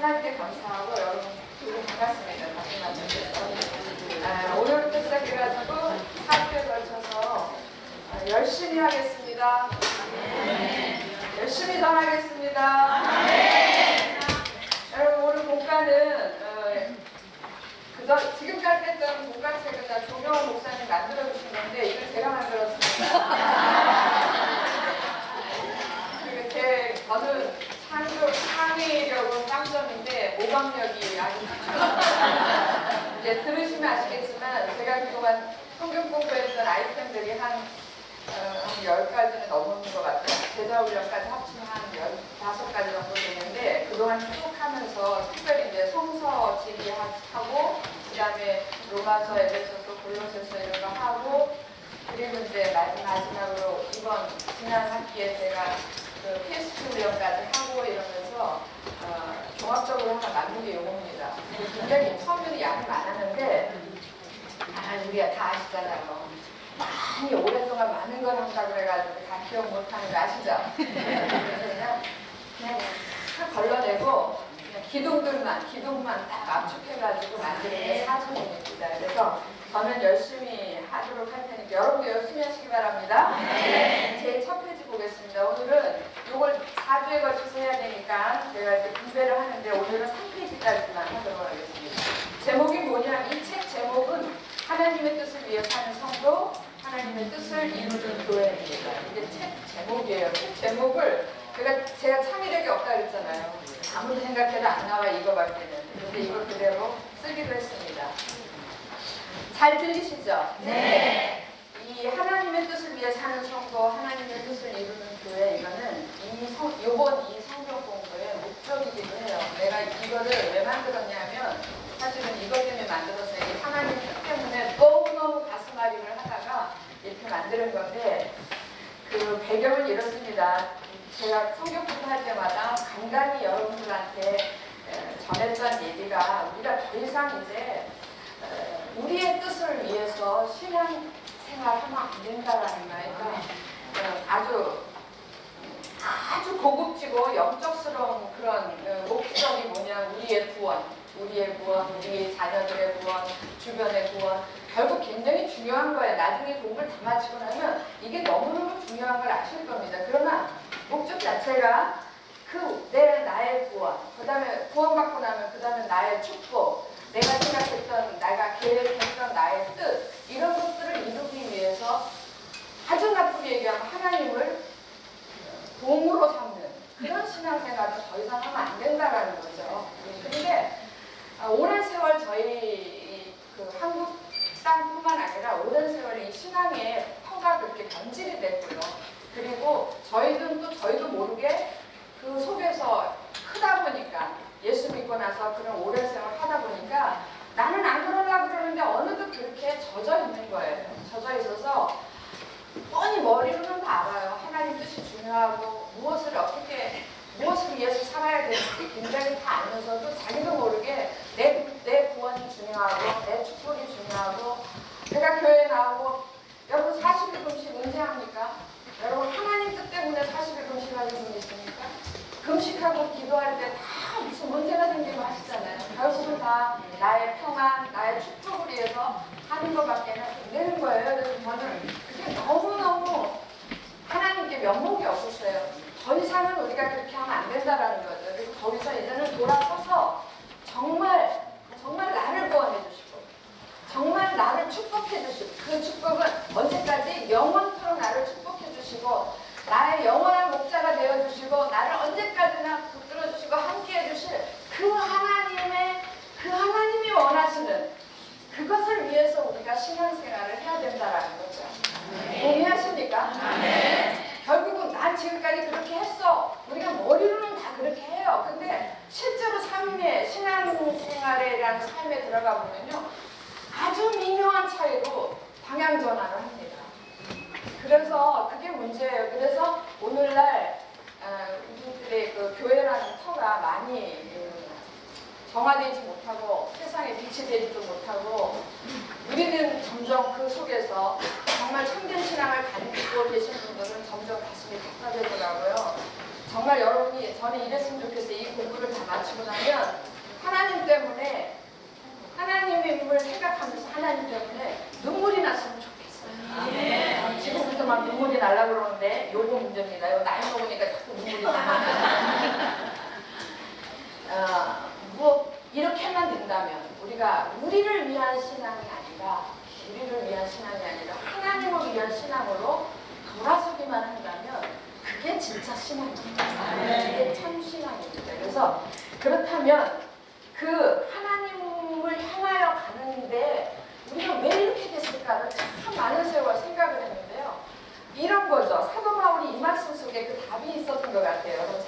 하나님께 감사하고 여러분 반갑습니다. 다시 만나서 오늘부터 시작해가지고 4주에 걸쳐서 열심히 하겠습니다. 열심히 전하겠습니다. 여러분 오늘 본가는 지금까지 했던 본가책은 다 조명호 목사님 만들어 주신 건데 이건 제가 만들었습니다. 저는 창의력은 빵점인데 모방력이 아니죠. 이제 들으시면 아시겠지만 제가 그동안 성경 공부했던 아이템들이 한 10가지는 넘는 것 같아요. 제자훈련까지 합치면 한 15가지 정도 되는데 그동안 쭉 하면서 특별히 이제 성서 지리하고 그 다음에 로마서, 에베소서, 골로새서 이런 거 하고 그리고 이제 마지막으로 지난 학기에 제가 그 PSP 훈련까지 하고 이러면서 종합적으로 하나 만든 게 요겁니다. 굉장히 처음에는 양이 많았는데 우리가 다 아시잖아요. 많이 오랫동안 많은 걸 한다고 그래가지고 다 기억 못하는 거 아시죠? 그냥 탁 걸러내고 그냥 기둥만 딱 압축해가지고 만드는 게 사전입니다. 그래서 저는 열심히 하도록 할 테니까 여러분도 열심히 하시기 바랍니다. 제일 첫 페이지 보겠습니다. 오늘은 이걸 4주에 걸쳐서 해야 되니까 제가 이렇게 분배를 하는데 오늘은 3페이지까지만 하도록 하겠습니다. 제목이 뭐냐? 이 책 제목은 하나님의 뜻을 위해 사는 성도, 하나님의 뜻을 이루는 교회입니다. 이게 책 제목이에요. 책 제목을 제가 창의력이 없다 그랬잖아요. 아무리 생각해도 안 나와 이거밖에는. 근데 이걸 그대로 쓰기로 했습니다. 잘 들리시죠? 네. 이 하나님의 뜻을 위해 사는 성도, 하나님의 뜻을 이루는 교회 이거는 이번 성경 공부의 목적이기도 해요. 내가 이거를 왜 만들었냐면 사실은 이것 때문에 만들었어요. 이 하나님 뜻 때문에 너무너무 가슴앓이를 하다가 이렇게 만드는 건데 그 배경은 이렇습니다. 제가 성경 공부할 때마다 간간히 여러분들한테 전했던 얘기가 우리가 더 이상 이제 우리의 뜻을 위해서 신앙생활하면 안 된다라는 거예요. 그러니까 아주 고급지고 영적스러운 그런 목적이 뭐냐, 우리의 구원, 우리 자녀들의 구원, 주변의 구원, 결국 굉장히 중요한 거예요. 나중에 공부를 다 마치고 나면 이게 너무너무 중요한 걸 아실 겁니다. 그러나 목적 자체가 나의 구원, 그 다음에 구원받고 나면 그 다음에 나의 축복, 내가 생각했던, 내가 계획했던 나의 뜻, 이런 것들을 이루기 위해서 아주 나쁘게 얘기하면 하나님을 공으로 삼는 그런 신앙생활을 더 이상 하면 안 된다라는 거죠. 그런데 오랜 세월 저희 한국 땅뿐만 아니라 오랜 세월 이 신앙의 터가 그렇게 변질이 됐고요. 그리고 저희도 모르게 그 속에서 크다 보니까 예수 믿고 나서 그런 오랜 세월 하다 보니까 나는 안 그러려고 그러는데 어느덧 그렇게 젖어 있는 거예요. 젖어 있어서 뻔히 머리로는 다 알아요. 하나님 뜻이 중요하고 무엇을 위해서 살아야 되는지 굉장히 다 알면서도 자기도 모르게 내 구원이 중요하고 내 축복이 중요하고 내가 교회에 나오고 여러분 40일 금식 언제 합니까? 여러분 하나님 뜻 때문에 40일 금식 하는 분 있습니까? 금식하고 기도할 때 다 무슨 문제가 생기고 하시잖아요. 결국은 다 나의 평안, 나의 축복을 위해서 하는 것밖에는 안 되는 거예요. 그래서 저는 그게 너무너무 하나님께 면목이 없었어요. 더 이상은 우리가 그렇게 하면 안 된다라는 거죠. 그래서 거기서 이제는 돌아서서 정말 나를 구원해 주시고 정말 나를 축복해 주시고 그 축복은 언제까지 영원토록 나를 축복해 주시고 나의 영원한 목자가 되어 주시고 나를 언제까지나 붙들어 주시고 함께 해 주실 그 하나님이 원하시는 그것을 위해서 우리가 신앙생활을 해야 된다라는 거죠. 동의하십니까? 결국은 난 지금까지 그렇게 했어. 우리가 머리로는 다 그렇게 해요. 근데 실제로 삶의 신앙생활이라는 삶에 들어가 보면요. 아주 미묘한 차이로 방향 전환을 합니다. 그래서 그게 문제예요. 그래서 오늘날 우리들의 그 교회라는 터가 많이 정화되지 못하고 세상에 빛이 되지도 못하고 우리는 점점 그 속에서 정말 참된 신앙을 가지고 계신 분들은 점점 가슴이 답답해지더라고요. 정말 여러분이 저는 이랬으면 좋겠어요. 이 공부를 다 마치고 나면 하나님 때문에 하나님을 생각하면서 하나님 때문에 눈물이 났으면 좋겠어요. 지금부터 막 눈물이 날라고 그러는데 요거 문제입니다. 이거 나이 먹으니까 자꾸 눈물이 나. 뭐 이렇게만 된다면 우리가 우리를 위한 신앙이 아니라 하나님을 위한 신앙으로 돌아서기만 한다면 그게 진짜 신앙입니다. 그게 참 신앙입니다. 그래서 그렇다면 그 하나님을 향하여 가는데 우리가 왜 이렇게 됐을까를 참 많은 세월 생각을 했는데요. 이런 거죠. 사도 바울이 이 말씀 속에 그 답이 있었던 것 같아요.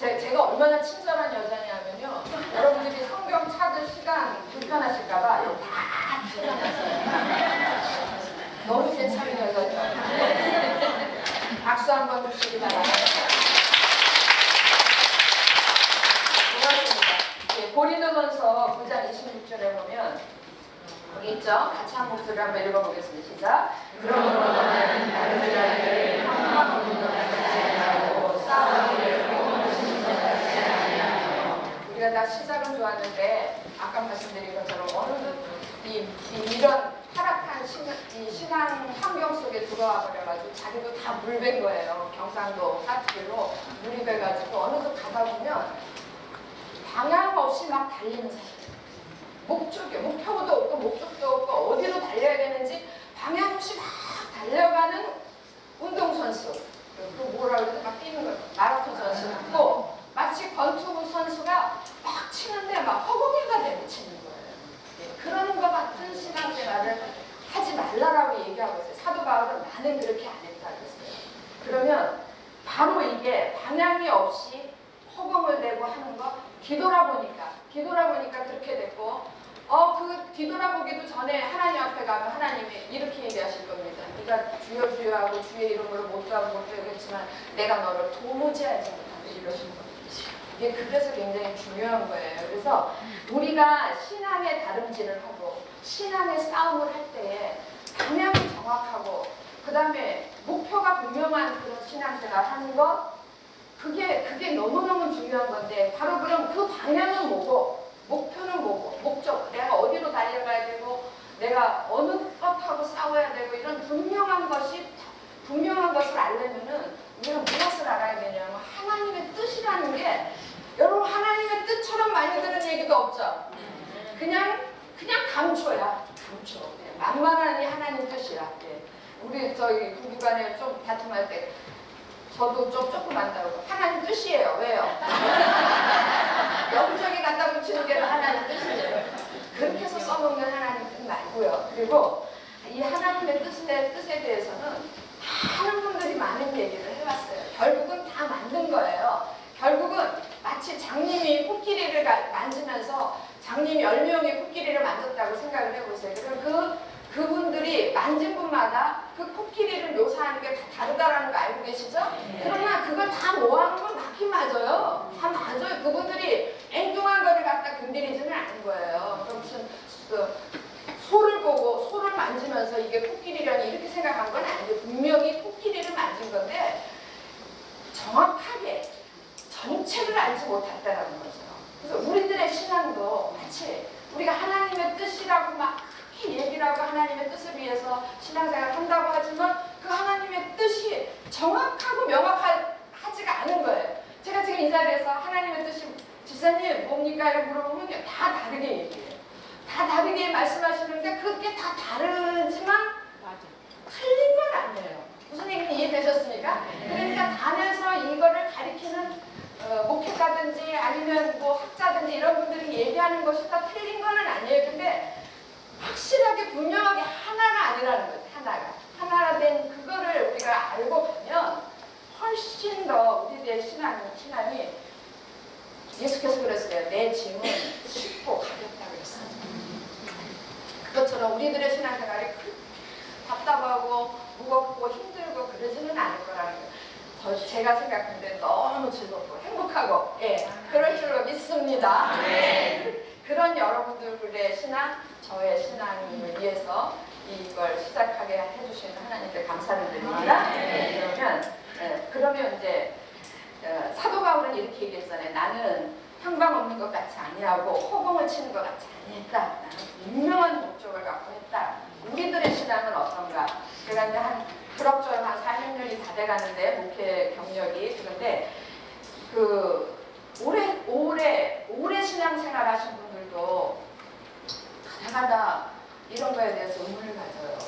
제가 얼마나 친절한 여자냐면요. 여러분들이 성경 찾을 시간 불편하실까봐 이거 다 찍어놨어요. 너무 괜찮은 여자죠. 박수 한번 주시기 바랍니다. 고맙습니다. 고린도전서 9장 26절에 보면 여기 있죠? 같이 한 목소리 한번 읽어보겠습니다. 시작. 그러므로 너는 다른 자들을 함과 공동하지 아니하고 싸우기를 공동하지 아니하며. 우리가 다 시작은 좋았는데 아까 말씀드린 것처럼 어느덧 이런 타락한 신앙 환경 속에 들어와 버려가지고 자기도 다 물밴 거예요. 경상도 사투리로 물이 배가지고 어느덧 가다 보면 방향 없이 막 달리는 사실. 목표도 없고 목적도 없고 어디로 달려야 되는지 방향 없이 막 달려가는 운동선수. 그 뭐라 그러지? 막 뛰는 거. 마라톤 선수 같고 마치 권투 선수가 막 치는데 막 허공에다 대고 치는 거예요. 그런 것 같은 신앙생활을 하지 말라라고 얘기하고 있어요. 사도 바울은 나는 그렇게 안 했다 그랬어요. 그러면 바로 이게 방향이 없이 허공을 대고 하는 거 뒤돌아보니까 그렇게 됐고 그 뒤돌아보기도 전에 하나님 앞에 가면 하나님이 이렇게 얘기하실 겁니다. 네가 주여 주여 하고 주의 이름으로 못 되겠지만 내가 너를 도무지 알지 못한다 이러신 겁니다. 이게 그래서 굉장히 중요한 거예요. 그래서 우리가 신앙의 다름질을 하고 신앙의 싸움을 할 때에 방향이 정확하고 그 다음에 목표가 분명한 그런 신앙생활 하는 것 그게 너무너무 중요한 건데 바로 그럼 그 방향은 뭐고 목표는 뭐고 목적 내가 어디로 달려가야 되고 내가 어느 것하고 싸워야 되고 이런 분명한 것을 알려면은 우리가 무엇을 알아야 되냐면 하나님의 뜻이라는 게 여러분 하나님의 뜻처럼 많이 들은 얘기도 없죠. 그냥 감초야. 감초. 만만하니 하나님 뜻이라. 우리 저희 부부간에 좀 다툼할 때 저도 조금 안다고 하나님 뜻이에요. 왜요? 여기저기 갖다 붙이는 게 하나님 뜻이에요. 그렇게 해서 써먹는 하나님 뜻 말고요. 그리고 이 하나님의 뜻에 대해서는 많은 분들이 많은 얘기를 해왔어요. 결국은 다 만든 거예요. 결국은 마치 장님이 코끼리를 만지면서 장님이 10명의 코끼리를 만졌다고 생각을 해보세요. 그럼 그분들이 만진 분마다 그 코끼리를 묘사하는 게 다 다르다라는 거 알고 계시죠? 그러나 그걸 다 모아놓은 건 맞긴 맞아요. 다 맞아요. 그분들이 앵뚱한 거를 갖다 건드리지는 않은 거예요. 무슨 소를 보고 소를 만지면서 이게 코끼리라니 이렇게 생각한 건 아니에요. 분명히 코끼리를 만진 건데 정확하게 전체를 알지 못했다는 거죠. 그래서 우리들의 신앙도 마치 우리가 하나님의 뜻이라고 막 그렇게 얘기를 하고 하나님의 뜻을 위해서 신앙생활을 한다고 하지만 그 하나님의 뜻이 정확하고 명확하지가 않은 거예요. 제가 지금 이 자리에서 하나님의 뜻이 집사님 뭡니까? 이렇게 물어보면 다 다르게 얘기해요. 다 다르게 말씀하시는데 그게 다 다르지만 틀린 건 아니에요. 무슨 얘기인지 이해되셨습니까? 그러니까 단에서 이거를 가리키는 목회자든지 아니면 뭐 학자든지 이런 분들이 얘기하는 것이 다 틀린 건 아니에요. 근데 확실하게 분명하게 하나가 아니라는 거죠. 하나가 된 그거를 우리가 알고 보면 훨씬 더 우리의 신앙이 예수께서 그랬어요. 내 짐은 쉽고 가볍다 그랬어요. 그것처럼 우리들의 신앙생활이 답답하고 무겁고 힘들고 그러지는 않을 거라는 거예요. 제가 생각하는데 너무 즐겁고 행복하고 그럴 줄로 믿습니다. 그런 여러분들의 신앙, 저의 신앙을 위해서 이걸 시작하게 해주시는 하나님께 감사를 드립니다. 그러면 이제 바울은 이렇게 얘기했잖아요. 나는 향방 없는 것 같이 아니하고 허공을 치는 것 같이 아니했다. 나는 분명한 목적을 갖고 했다. 우리들의 신앙은 어떤가? 제가 이제 한 그럭저럭 한 40년이 다 돼가는데 목회 경력이. 그런데 그 오래 신앙생활 하신 분들도 가다가다 이런 거에 대해서 의문을 가져요.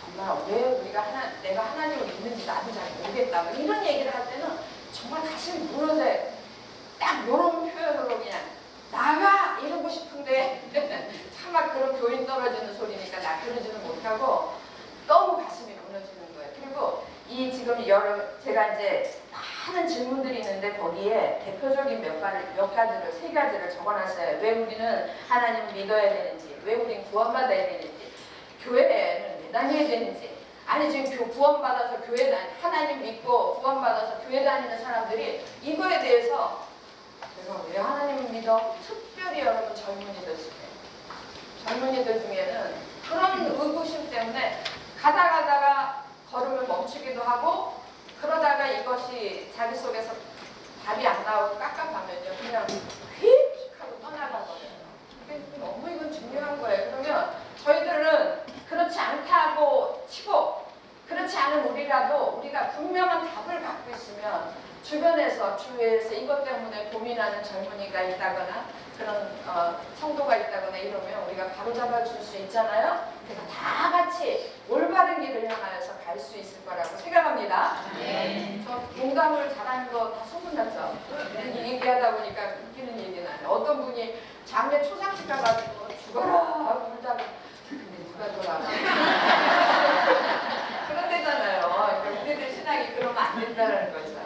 정말 왜 우리가 내가 하나님을 믿는지 나도 잘 모르겠다. 뭐 이런 얘기를 할 때는 정말 가슴이 무너져요. 딱 이런 표현으로 그냥 나가 이러고 싶은데 차마 그런 교인 떨어지는 소리니까 나 그러지는 못하고 너무 가슴이 무너지는 거예요. 그리고 이 지금 제가 이제 많은 질문들이 있는데 거기에 대표적인 몇 가지를, 3가지를 적어놨어요. 왜 우리는 하나님을 믿어야 되는지, 왜 우리는 구원받아야 되는지, 교회는 왜 다녀야 되는지. 아니 지금 구원받아서 교회 하나님 믿고 구원받아서 교회 다니는 사람들이 이거에 대해서 내가 왜 하나님을 믿어? 특별히 여러분 젊은이들 중에는 그런 의구심 때문에 가다가 걸음을 멈추기도 하고 그러다가 이것이 자기 속에서 답이 안 나오고 깝깝하면요 그냥 휙 하고 떠나가거든요. 너무 이건 중요한 거예요. 그러면 저희들은 그렇지 않다고 치고 그렇지 않은 우리가 분명한 답을 갖고 있으면 주변에서 주위에서 이것 때문에 고민하는 젊은이가 있다거나 그런 성도가 있다거나 이러면 우리가 바로잡아 줄 수 있잖아요. 그래서 다 같이 올바른 길을 향하여서 갈 수 있을 거라고 생각합니다. 네. 저 공감을 잘하는 거 다 소문났죠. 얘기하다 보니까 웃기는 얘기 나요. 어떤 분이 장례 초상식 가가지고 죽어라 울다가 근데 누가 돌아가 그런 데잖아요. 우리들 신앙이 그러면 안 된다는 거죠.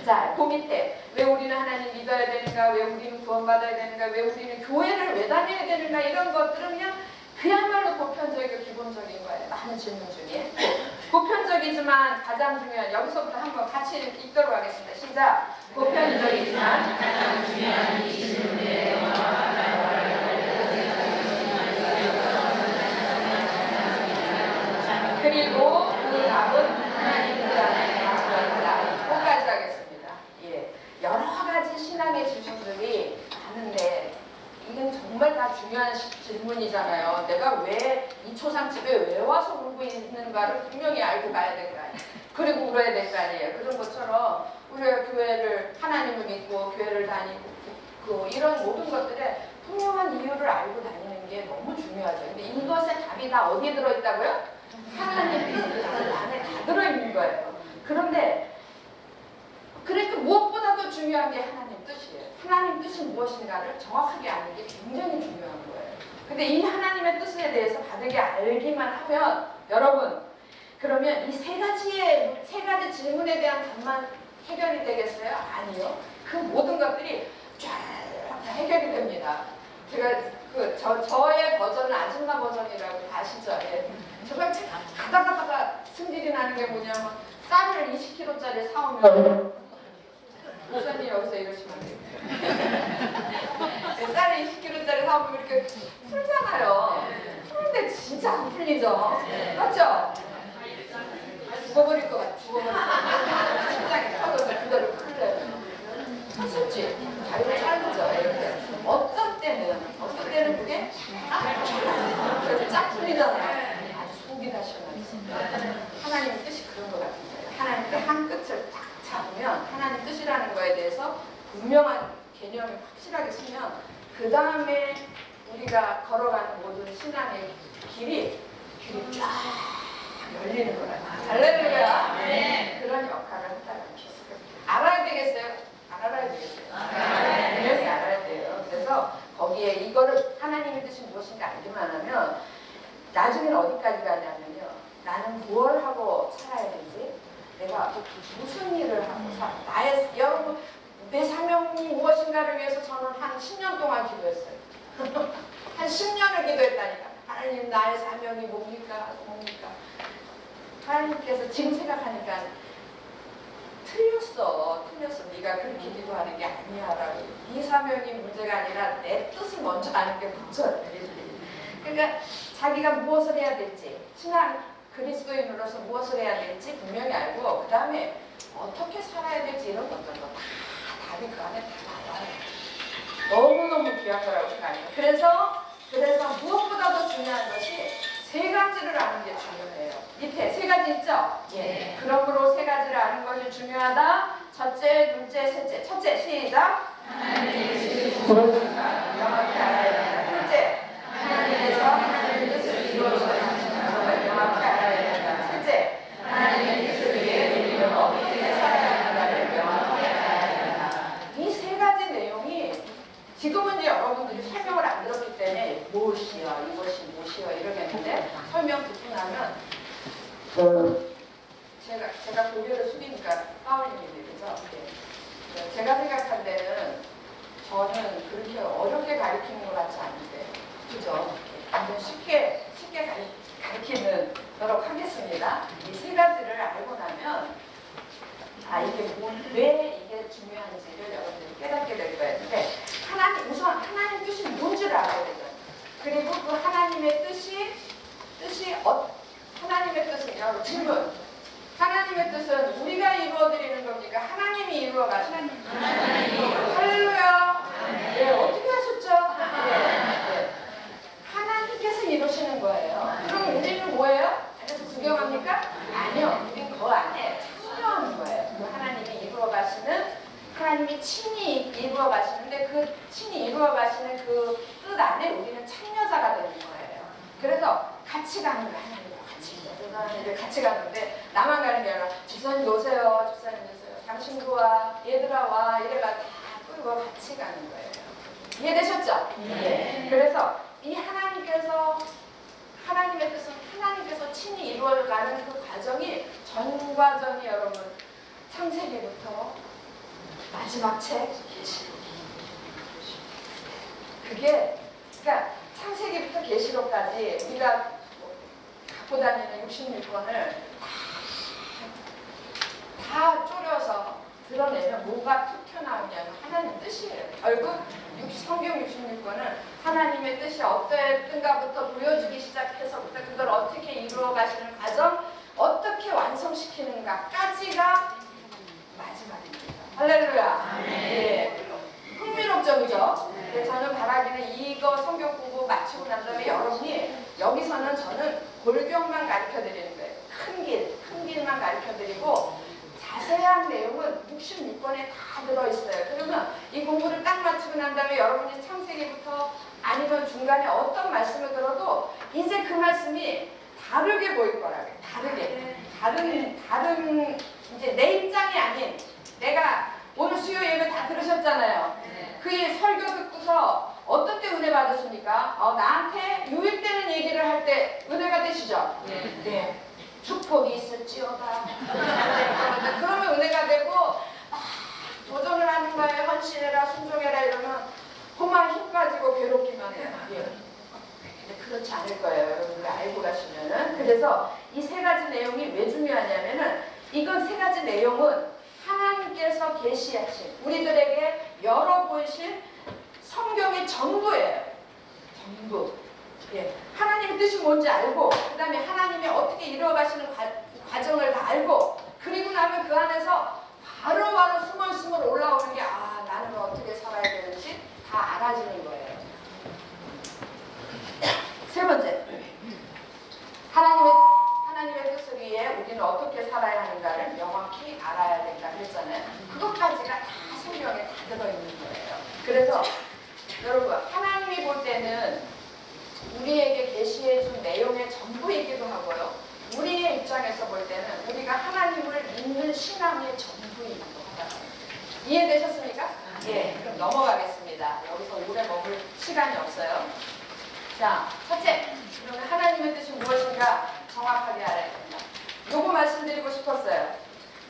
자, 그 밑에 왜 우리는 하나님 믿어야 되는가, 왜 우리는 구원받아야 되는가, 왜 우리는 교회를 왜 다녀야 되는가 이런 것들은 그야말로 보편적이고 기본적인 거예요. 많은 질문 중에. 보편적이지만 가장 중요한, 여기서부터 한번 같이 읽도록 하겠습니다. 시작! 보편적이지만 가장 중요한 이 질문에 그리고 그 답은 하나님 그 안에 가능하다. 끝까지 하겠습니다. 예, 여러 가지 신앙의 질문들이 많은데 이건 정말 다 중요한 질문이잖아요. 내가 왜 이 초상집에 왜 와서 울고 있는가를 분명히 알고 가야 될 거 아니에요. 그리고 울어야 될 거 아니에요. 그런 것처럼 우리가 교회를 하나님을 믿고 교회를 다니고 이런 모든 것들에 분명한 이유를 알고 다니는 게 너무 중요하죠. 근데 이것의 답이 다 어디에 들어있다고요? 하나님 뜻 안에 다 들어있는 거예요. 그런데 그러니까 무엇보다도 중요한 게 하나님 뜻이에요. 하나님 뜻이 무엇인가를 정확하게 아는 게 굉장히 중요한 거예요. 근데 이 하나님의 뜻에 대해서 바르게 알기만 하면 여러분 그러면 이 세 가지 질문에 대한 답만 해결이 되겠어요? 아니요. 그 모든 것들이 쫙 다 해결이 됩니다. 제가 저의 버전은 아줌마 버전이라고 아시죠? 예. 정말 가다가 승질이 나는 게 뭐냐면 쌀을 20kg짜리 사오면 목사님 여기서 이러시면 안 돼요. 쌀을 20kg짜리 사오면 이렇게 풀잖아요. 풀는데 진짜 안 풀리죠? 맞죠? 죽어버릴 것 같아. 심장이 터져서 그대로 풀려요. 쳤었지? 자기가 짧죠? 이렇게. 어떤 때는 그게 그래서 쫙 풀리잖아요. 아주 속이 다 시원하죠. 하나님의 뜻이 그런 것 같은 거예요. 하나님의 한 끝을 딱 잡으면 하나님 뜻이라는 거에 대해서 분명한 개념이 확실하게 쓰면 그 다음에 우리가 걸어가는 모든 신앙의 길이 쫙 열리는 거라. 할렐루야. 네. 그런 역할을 했다는 것을 알아야 되겠어요? 안 알아야 되겠어요? 분명히 알아야 돼요. 그래서 거기에 이거를 하나님의 뜻이 무엇인가 알기만 하면 나중에는 어디까지 가냐면요. 나는 뭘 하고 살아야 되지? 내가 무슨 일을 하고 여러분 내 사명이 무엇인가를 위해서 저는 한 10년 동안 기도했어요. 한 10년을 기도했다니까. 하나님 나의 사명이 뭡니까? 하나님께서 지금 생각하니까 틀렸어. 네가 그렇게 기도하는 게 아니야 라고. 네 사명이 문제가 아니라 내 뜻을 먼저 아는 게 문제야. 그러니까 자기가 무엇을 해야 될지 신앙 그리스도인으로서 무엇을 해야 될지 분명히 알고 그 다음에 어떻게 살아야 될지 이런 것들도 다 답이 그 안에 다 나와요. 너무너무 귀한 거라고 생각합니다. 그래서 무엇보다도 중요한 것이 세 가지를 아는 게 중요해요. 밑에 세 가지 있죠? 예. 그러므로 세 가지를 아는 것이 중요하다. 첫째, 둘째, 셋째. 첫째, 시작. 그러니까 명확히 알아야 된다. 둘째, 하나님께서 하나님의 뜻을 이루어줘야 한다는 명확히 알아야 된다. 셋째, 하나님의 뜻을 위해 우리는 어떻게 살아야 한다를 명확히 알아야 된다. 이 세 가지 내용이 지금은 이제 여러분들이 설명을 안 들었기 때문에 무엇이여, 이것이 무엇이여 이러겠는데 설명 듣고 나면 제가 고개를 숙이니까 파울님이 그죠? 네. 제가 생각할 때는 저는 그렇게 어렵게 가르치는 것 같지 않은데 그죠? 완전 쉽게 가르치는 도록 하겠습니다. 이 세 가지를 알고 나면 왜 이게 중요한지를 여러분들이 깨닫게 될 거예요. 근데 우선 하나님 뜻이 뭔지를 알아야 되죠. 그리고 그 하나님의 뜻이 하나님의 뜻은요. 질문. 하나님의 뜻은 우리가 이루어드리는 겁니까? 하나님이 이루어 가시는 할렐루야. 네, 어떻게 하셨죠? 네. 하나님께서 이루시는 거예요. 그럼 우리는 뭐예요? 그래서 구경합니까? 아니요. 우리는 그 안에 참여하는 거예요. 그 하나님이 이루어 가시는, 하나님이 친히 이루어 가시는데 그 친히 이루어 가시는 그 뜻 안에 우리는 참여자가 되는 거예요. 그래서 같이 가는 거예요. 하나님과 같이 가는데 나만 가는 게 아니라 집사님 오세요. 집사님 오세요. 당신도 와. 얘들아 와. 이래가 다 끌고 같이 가는 거예요. 이해되셨죠? 네. 그래서 이 하나님의 뜻은 하나님께서 친히 이루어가는 그 과정이 전 과정이 여러분 창세기부터 마지막 책 계시록. 그러니까 창세기부터 계시록까지 우리가 갖고 다니는 66권을 다 쪼려서 드러내면 뭐가 툭 튀어나오냐면 하나님 뜻이에요. 결국 성경 66권은 하나님의 뜻이 어떠했던가부터 보여주기 시작해서부터 그걸 어떻게 이루어 가시는 과정, 어떻게 완성시키는가까지가 마지막입니다. 할렐루야. 네. 흥미롭죠, 그죠? 네, 저는 바라기는 이거 성경 공부 마치고 난 다음에 여러분이 여기서는 저는 골경만 가르쳐 드리는 거예요. 큰 길만 가르쳐 드리고 자세한 내용은 66권에 다 들어있어요. 그러면 이 공부를 딱 마치고 난 다음에 여러분이 창세기부터 아니면 중간에 어떤 말씀을 들어도 이제 그 말씀이 다르게 보일 거라고요. 다른 이제 내 입장이 아닌, 내가 오늘 수요 예배 다 들으셨잖아요. 그 설교 듣고서 어떤 때 은혜 받으십니까? 나한테 유익되는 얘기를 할 때 은혜가 되시죠? 네. 축복이 있을지어다. 그러면 은혜가 되고 도전을 하는 거예요. 헌신해라, 순종해라 이러면 그만 힘 빠지고 괴롭기만 해요. 근데 그렇지 않을 거예요. 여러분들 알고 가시면은. 그래서 이 세 가지 내용이 왜 중요하냐면은 이건 세 가지 내용은 하나님께서 계시하신 우리들에게 열어보이신 성경의 전부예요. 전부. 예. 하나님의 뜻이 뭔지 알고 그 다음에 하나님이 어떻게 이루어가시는 과정을 다 알고 그리고 나면 그 안에서 바로바로 스멀스멀 올라오는 게 나는 어떻게 살아야 되는지 다 알아지는 거예요. 세 번째. 하나님의 뜻을 위해 우리는 어떻게 살아야 하는가를 명확히 알아야 된다 그랬잖아요. 그것까지가 다 성경에 다 들어있는 거예요. 그래서 여러분 하나님이 볼 때는 우리에게 계시해준 내용의 전부이기도 하고요. 우리의 입장에서 볼 때는 우리가 하나님을 믿는 신앙의 전부이기도 하다. 이해되셨습니까? 예. 그럼 넘어가겠습니다. 여기서 오래 머물 시간이 없어요. 자, 첫째. 그러면 하나님의 뜻이 무엇인가 정확하게 알아야 됩니다. 요거 말씀드리고 싶었어요.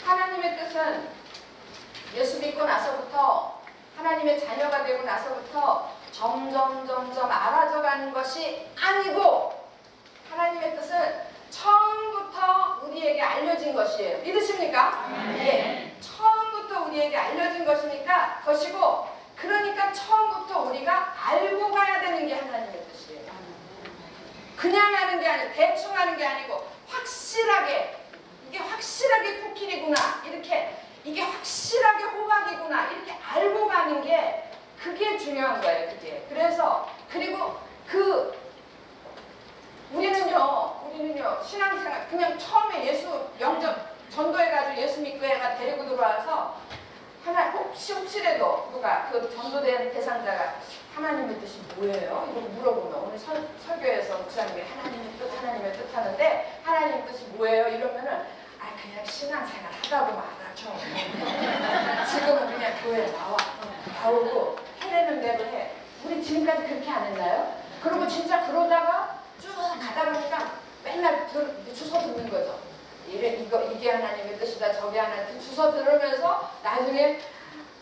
하나님의 뜻은 예수 믿고 나서부터 하나님의 자녀가 되고 나서부터 점점 알아져가는 것이 아니고 하나님의 뜻은 처음부터 우리에게 알려진 것이에요. 믿으십니까? 예. 처음부터 우리에게 알려진 것이고 그러니까 처음부터 우리가 알고 가야 되는 게 하나님의 뜻이에요. 그냥 하는 게 아니고 대충 하는 게 아니고 확실하게 이게 확실하게 코끼리구나 이렇게 이게 확실하게 호박이구나 이렇게 신앙생활 그냥 처음에 예수 영접 전도해가지고 예수 믿고 애가 데리고 들어와서 하나 혹시라도 누가 그 전도된 대상자가 하나님의 뜻이 뭐예요? 이거 물어보면 오늘 설교에서 목사님이 하나님의 뜻 하는데 하나님 뜻이 뭐예요? 이러면은 그냥 신앙생활 하다 보면 알아죠. 지금은 그냥 교회에 나오고 해내는 대로 해. 우리 지금까지 그렇게 안 했나요? 그리고 진짜 그러다가 쭉 가다 보니까 맨날 주워 듣는 거죠. 이게 하나님의 뜻이다, 저게 하나님의 뜻 주워 들으면서 나중에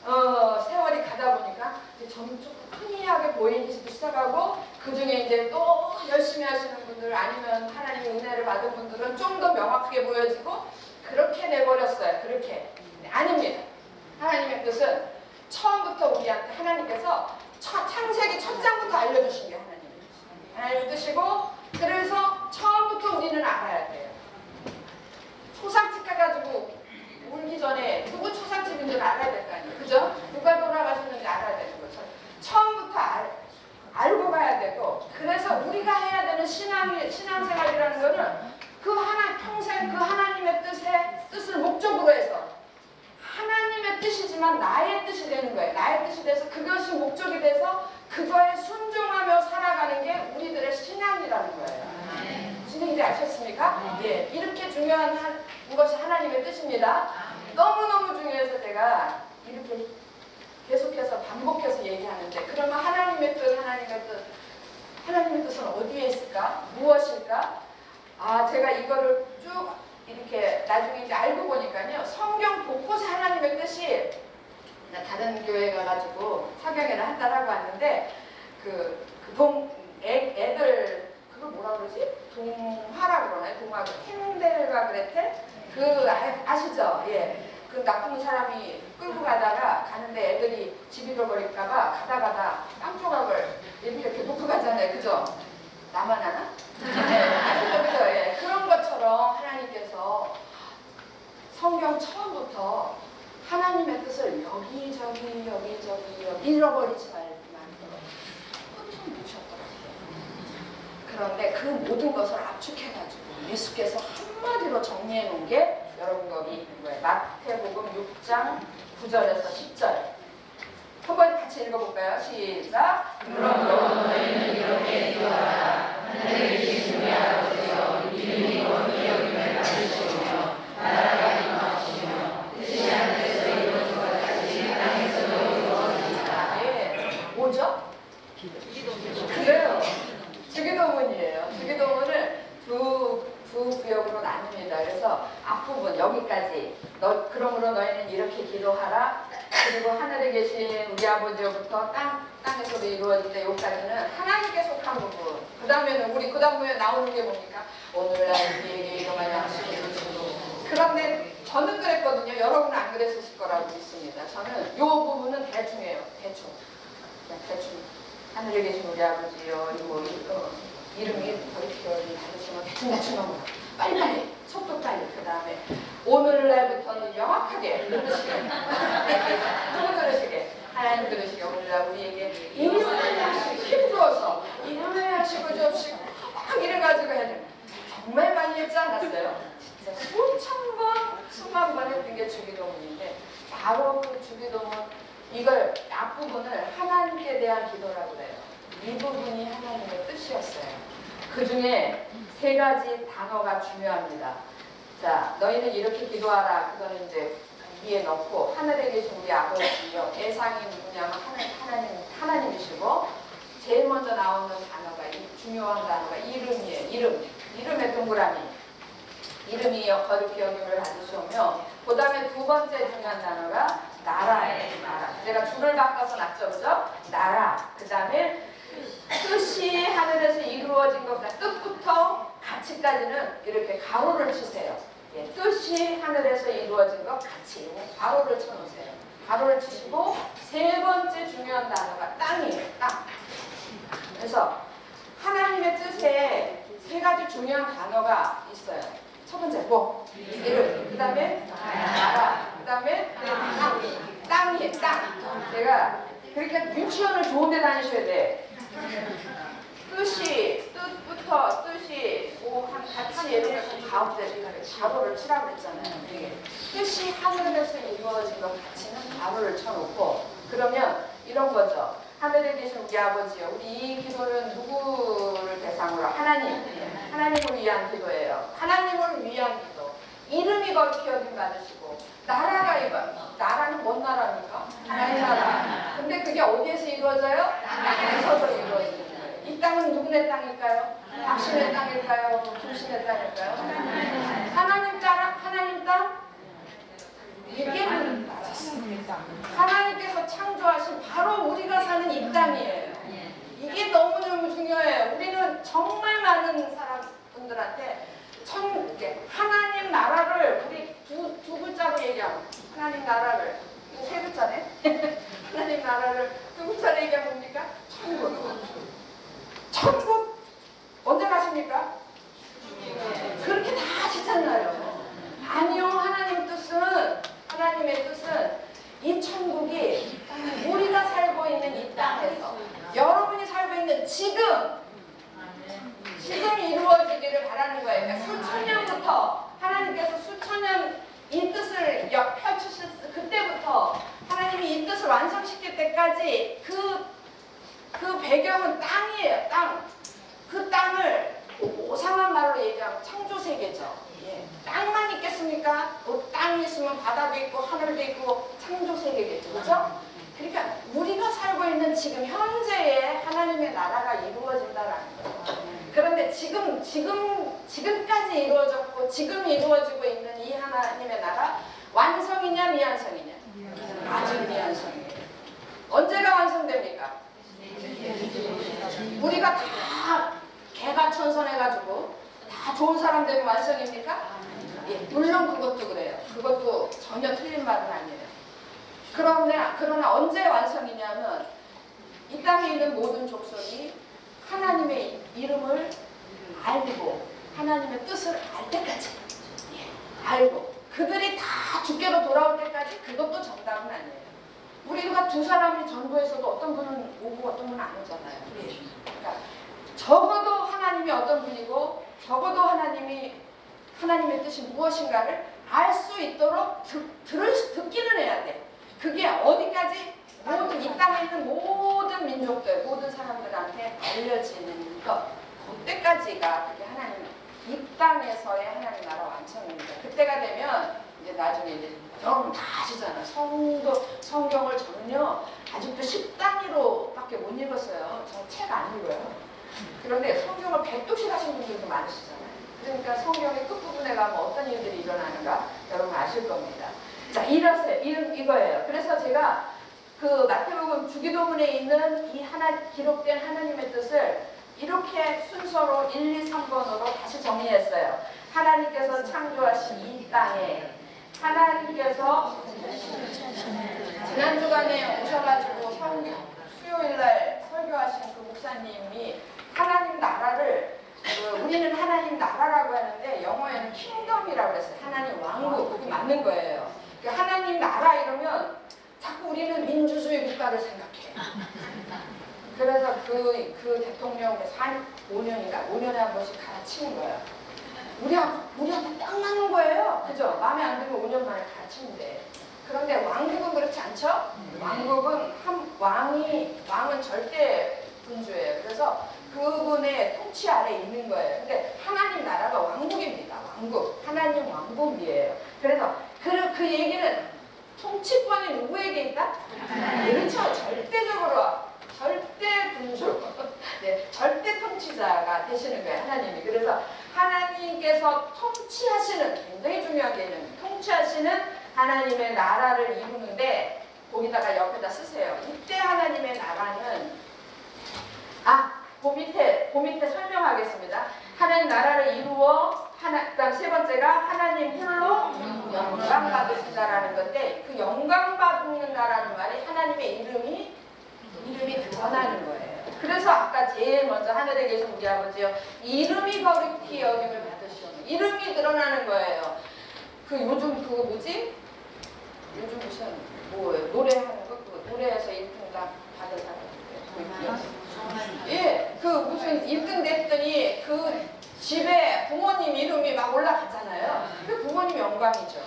세월이 가다 보니까 점점 흔히하게 보이기 시작하고 그 중에 이제 또 열심히 하시는 분들 아니면 하나님의 은혜를 받은 분들은 좀 더 명확하게 보여지고 그렇게 내버렸어요. 그렇게. 아닙니다. 하나님의 뜻은 처음부터 우리한테 하나님께서 창세기 첫 장부터 알려주신 게 하나님의 뜻이고 그래서 처음부터 우리는 알아야 돼요. 초상집 가가지고 울기 전에 누구 초상집인지는 알아야 될 거 아니에요. 그죠? 누가 돌아가셨는지 알아야 되는 거죠. 처음부터 알고 가야 되고 그래서 우리가 해야 되는 신앙생활이라는 거는 평생 그 하나님의 뜻을 목적으로 해서 하나님의 뜻이지만 나의 뜻이 되는 거예요. 나의 뜻이 돼서 그것이 목적이 돼서 그거에 순종하며 살아가는 게 우리들의 신앙이라는 거예요. 무슨 얘기인지 아셨습니까? 예, 이렇게 중요한 것이 하나님의 뜻입니다. 너무너무 중요해서 제가 이렇게 계속해서 반복해서 얘기하는데 그러면 하나님의 뜻은 어디에 있을까? 무엇일까? 제가 이거를 쭉 이렇게 나중에 이제 알고 보니까요. 성경 곳곳에 하나님의 뜻이 다른 교회 가가지고 사경회를 한 달 하고 왔는데 애들 그걸 뭐라 그러지? 동화라 그러나요? 동화 헨델과 그레텔? 아시죠? 예. 그 나쁜 사람이 끌고 가는데 애들이 집 잃어버릴까봐 가다가 땅 조각을 이렇게 놓고 가잖아요. 그죠? 나만 하나? 네, 아시죠? 그죠? 예. 그런 것처럼 하나님께서 성경 처음부터 하나님의 뜻을 여기저기 잃어버리지 말고 엄청 보셨더라고요. 그런데 그 모든 것을 압축해가지고 예수께서 한마디로 정리해 놓은 게 여러분 거기 있는 거예요. 마태복음 6장 9절에서 10절. 한번 같이 읽어볼까요? 시작. 그러므로 너희는 이렇게 기도하라. 하늘에 계신 우리 아버지여 이름이 거룩히 여김을 받으시오며 나라가 임하시오며 뜻이 하늘에서 이루어진 것 같이 땅에서도 이루어지리이다. 예. 뭐죠? 그래요. 주기도문이에요. 주기도문을 두 구역으로 나눕니다. 그래서 앞부분 여기까지 그러므로 너희는 이렇게 기도하라. 그리고 하늘에 계신 우리 아버지로부터 땅에서도 이루어질 때 여기까지는 하나님께 속한 부분. 그 다음에는 그 다음에 나오는 게 뭡니까? 오늘날 우리에게 이러한 양식을 주시고. 그런데 저는 그랬거든요. 여러분은 안 그랬으실 거라고 믿습니다. 저는 이 부분은 대충해요. 대충. 하늘에 계신 우리 아버지요. 이름이 거룩히 다르시면 대충 넘어가. 빨리빨리 속도 빨리. 그 다음에 오늘날부터는 명확하게 들으시게 누구 들으시게? 하나님 들으시게. 오늘날 우리에게 일용할 양식 힘들어서 일용할 양식을 주옵시고 막 이래가지고 해야 돼요. 정말 많이 했지 않았어요? 진짜 수만 번 했던 게 주기도문인데 바로 그 주기도문 이걸 앞부분을 하나님께 대한 기도라고 해요. 이 부분이 하나님의 뜻이었어요. 그 중에 3가지 단어가 중요합니다. 자, 너희는 이렇게 기도하라. 그거는 이제 위에 넣고 하늘에 계신 우리 아버지요. 대상이 누구냐면 하나님이시고 제일 먼저 나오는 단어가 중요한 단어가 이름이에요. 이름의 동그라미. 이름이 거룩히 여김을 받으시오며 그 다음에 2번째 중요한 단어가 나라예요. 나라. 제가 줄을 바꿔서 놨죠. 그죠? 나라. 그 다음에 뜻이 하늘에서 이루어진 것 같다. 뜻부터 가치까지는 이렇게 가로를 치세요. 예, 뜻이 하늘에서 이루어진 것 같이 가로를 쳐놓으세요. 가로를 치시고 3번째 중요한 단어가 땅이에요. 땅. 그래서 하나님의 뜻에 3가지 중요한 단어가 있어요. 첫 번째 뭐? 이름. 그 다음에 나라. 그 다음에 땅이에요. 땅. 제가 그러니까 유치원을 좋은 데 다니셔야 돼. 뜻부터 뜻이 같이 예를 들어서 가로를 치라고 그랬잖아요. 뜻이 하늘에서 이루어진 것 같이는 가로를 쳐놓고, 그러면 이런 거죠. 하늘에 계신 우리 아버지요. 우리 이 기도는 누구를 대상으로? 하나님을 위한 기도예요. 하나님을 위한 기도. 이름이 거룩히 여김 받으시고, 나라가 나라는 뭔 나라입니까? 하나님 나라. 근데 그게 어디에서 이루어져요? 땅에서도 이루어지는 거예요. 이 땅은 누구네 땅일까요? 당신의 땅일까요? 김신의 땅일까요? 하나님 땅? 이게 맞습니다. 하나님께서 창조하신 바로 우리가 사는 이 땅이에요. 이게 너무너무 중요해요. 우리는 정말 많은 사람분들한테 하나님 나라를 우리 두 글자로 얘기하고, 하나님 나라를, 이거 세 글자네? 하나님 나라를 두 글자로 얘기하면 뭡니까? 천국 언제 가십니까? 그렇게 다 하시잖아요. 아니요, 하나님의 뜻은 이 천국이 우리가 살고 있는 이 땅에서, 여러분이 살고 있는 지금 이루어지기를 바라는 거예요. 그러니까 수천 년부터 하나님께서 수천 년 이 뜻을 펼치셨을 그때부터 하나님이 이 뜻을 완성시킬 때까지 그 배경은 땅이에요. 땅. 그 땅을 오상한 말로 얘기하면 창조세계죠. 땅만 있겠습니까? 땅이 있으면 바다도 있고 하늘도 있고 창조세계겠죠. 그렇죠? 그러니까 우리가 살고 있는 지금 현재의 하나님의 나라가 이루어진다라는 거예요. 그런데 지금까지 이루어졌고 지금 이루어지고 있는 이 하나님의 나라, 완성이냐 미완성이냐? 아직 미완성이에요. 언제가 완성됩니까? 우리가 다 개가천선해가지고 다 좋은 사람 되면 완성입니까? 예, 물론 그것도 그래요. 그것도 전혀 틀린 말은 아니에요. 그러나 언제 완성이냐면 이 땅에 있는 모든 족속이 하나님의 이름을 알고 하나님의 뜻을 알 때까지, 알고 그들이 다 주께로 돌아올 때까지, 그것도 정답은 아니에요. 우리가 두 사람이 전도에서도 어떤 분은 오고 어떤 분은 안 오잖아요. 그러니까 적어도 하나님이 어떤 분이고 적어도 하나님의 뜻이 무엇인가를 알 수 있도록 듣기는 해야 돼. 그게 어디까지? 모든 이 땅에 있는 모든 민족들, 모든 사람들한테 알려지는 것. 그때까지가 그게 하나님, 이 땅에서의 하나님 나라 완성입니다. 그때가 되면 이제 나중에 이제 여러분 다 아시잖아. 성경을 전혀 아직도 10단위로밖에 못 읽었어요. 저 책 안 읽어요. 그런데 성경을 100독씩 하신 분들도 많으시잖아요. 그러니까 성경의 끝부분에 가면 어떤 일들이 일어나는가 여러분 아실 겁니다. 자, 이거예요. 그래서 제가 그 마태복음 주기도문에 있는 이 기록된 하나님의 뜻을 이렇게 순서로 1, 2, 3번으로 다시 정리했어요. 하나님께서 창조하신 이 땅에 하나님께서 지난 주간에 오셔가지고 수요일날 설교하신 그 목사님이 하나님 나라를 우리는 하나님 나라라고 하는데 영어에는 킹덤이라고 했어요. 하나님 왕국. 그게 맞는 거예요. 하나님 나라 이러면 자꾸 우리는 민주주의 국가를 생각해요. 그래서 그 대통령 5년에 한 번씩 갈아치는 거예요. 우리한테 딱 맞는 거예요. 그죠? 마음에 안 들면 5년 만에 갈아치는데. 그런데 왕국은 그렇지 않죠? 왕국은 왕은 절대 군주예요. 그래서 그분의 통치 아래 있는 거예요. 근데 하나님 나라가 왕국입니다. 왕국. 하나님 왕국이에요. 그래서 그 얘기는 통치권이 누구에게 있다? 그렇죠. 절대적으로 절대 군주, 네, 절대 통치자가 되시는 거예요. 하나님이. 그래서 하나님께서 통치하시는, 굉장히 중요한 개념, 통치하시는 하나님의 나라를 이루는데 거기다가 옆에다 쓰세요. 이때 하나님의 나라는 그 밑에 설명하겠습니다. 하나님 나라를 이루어 그다음 세 번째가 하나님 홀로 영광 받으신다라는 건데, 그 영광 받는다라는 말이 하나님의 이름이 드러나는 거예요. 그래서 아까 제일 먼저 하늘에 계신 우리 아버지요, 이름이 거룩히 여김을 받으시오니, 이름이 드러나는 거예요. 요즘 뭐지? 요즘 무슨 노래하는 거, 노래에서 1등당 받은 사람. 예, 무슨 1등 됐더니 집에 부모님 이름이 막 올라가잖아요. 그 부모님 영광이죠.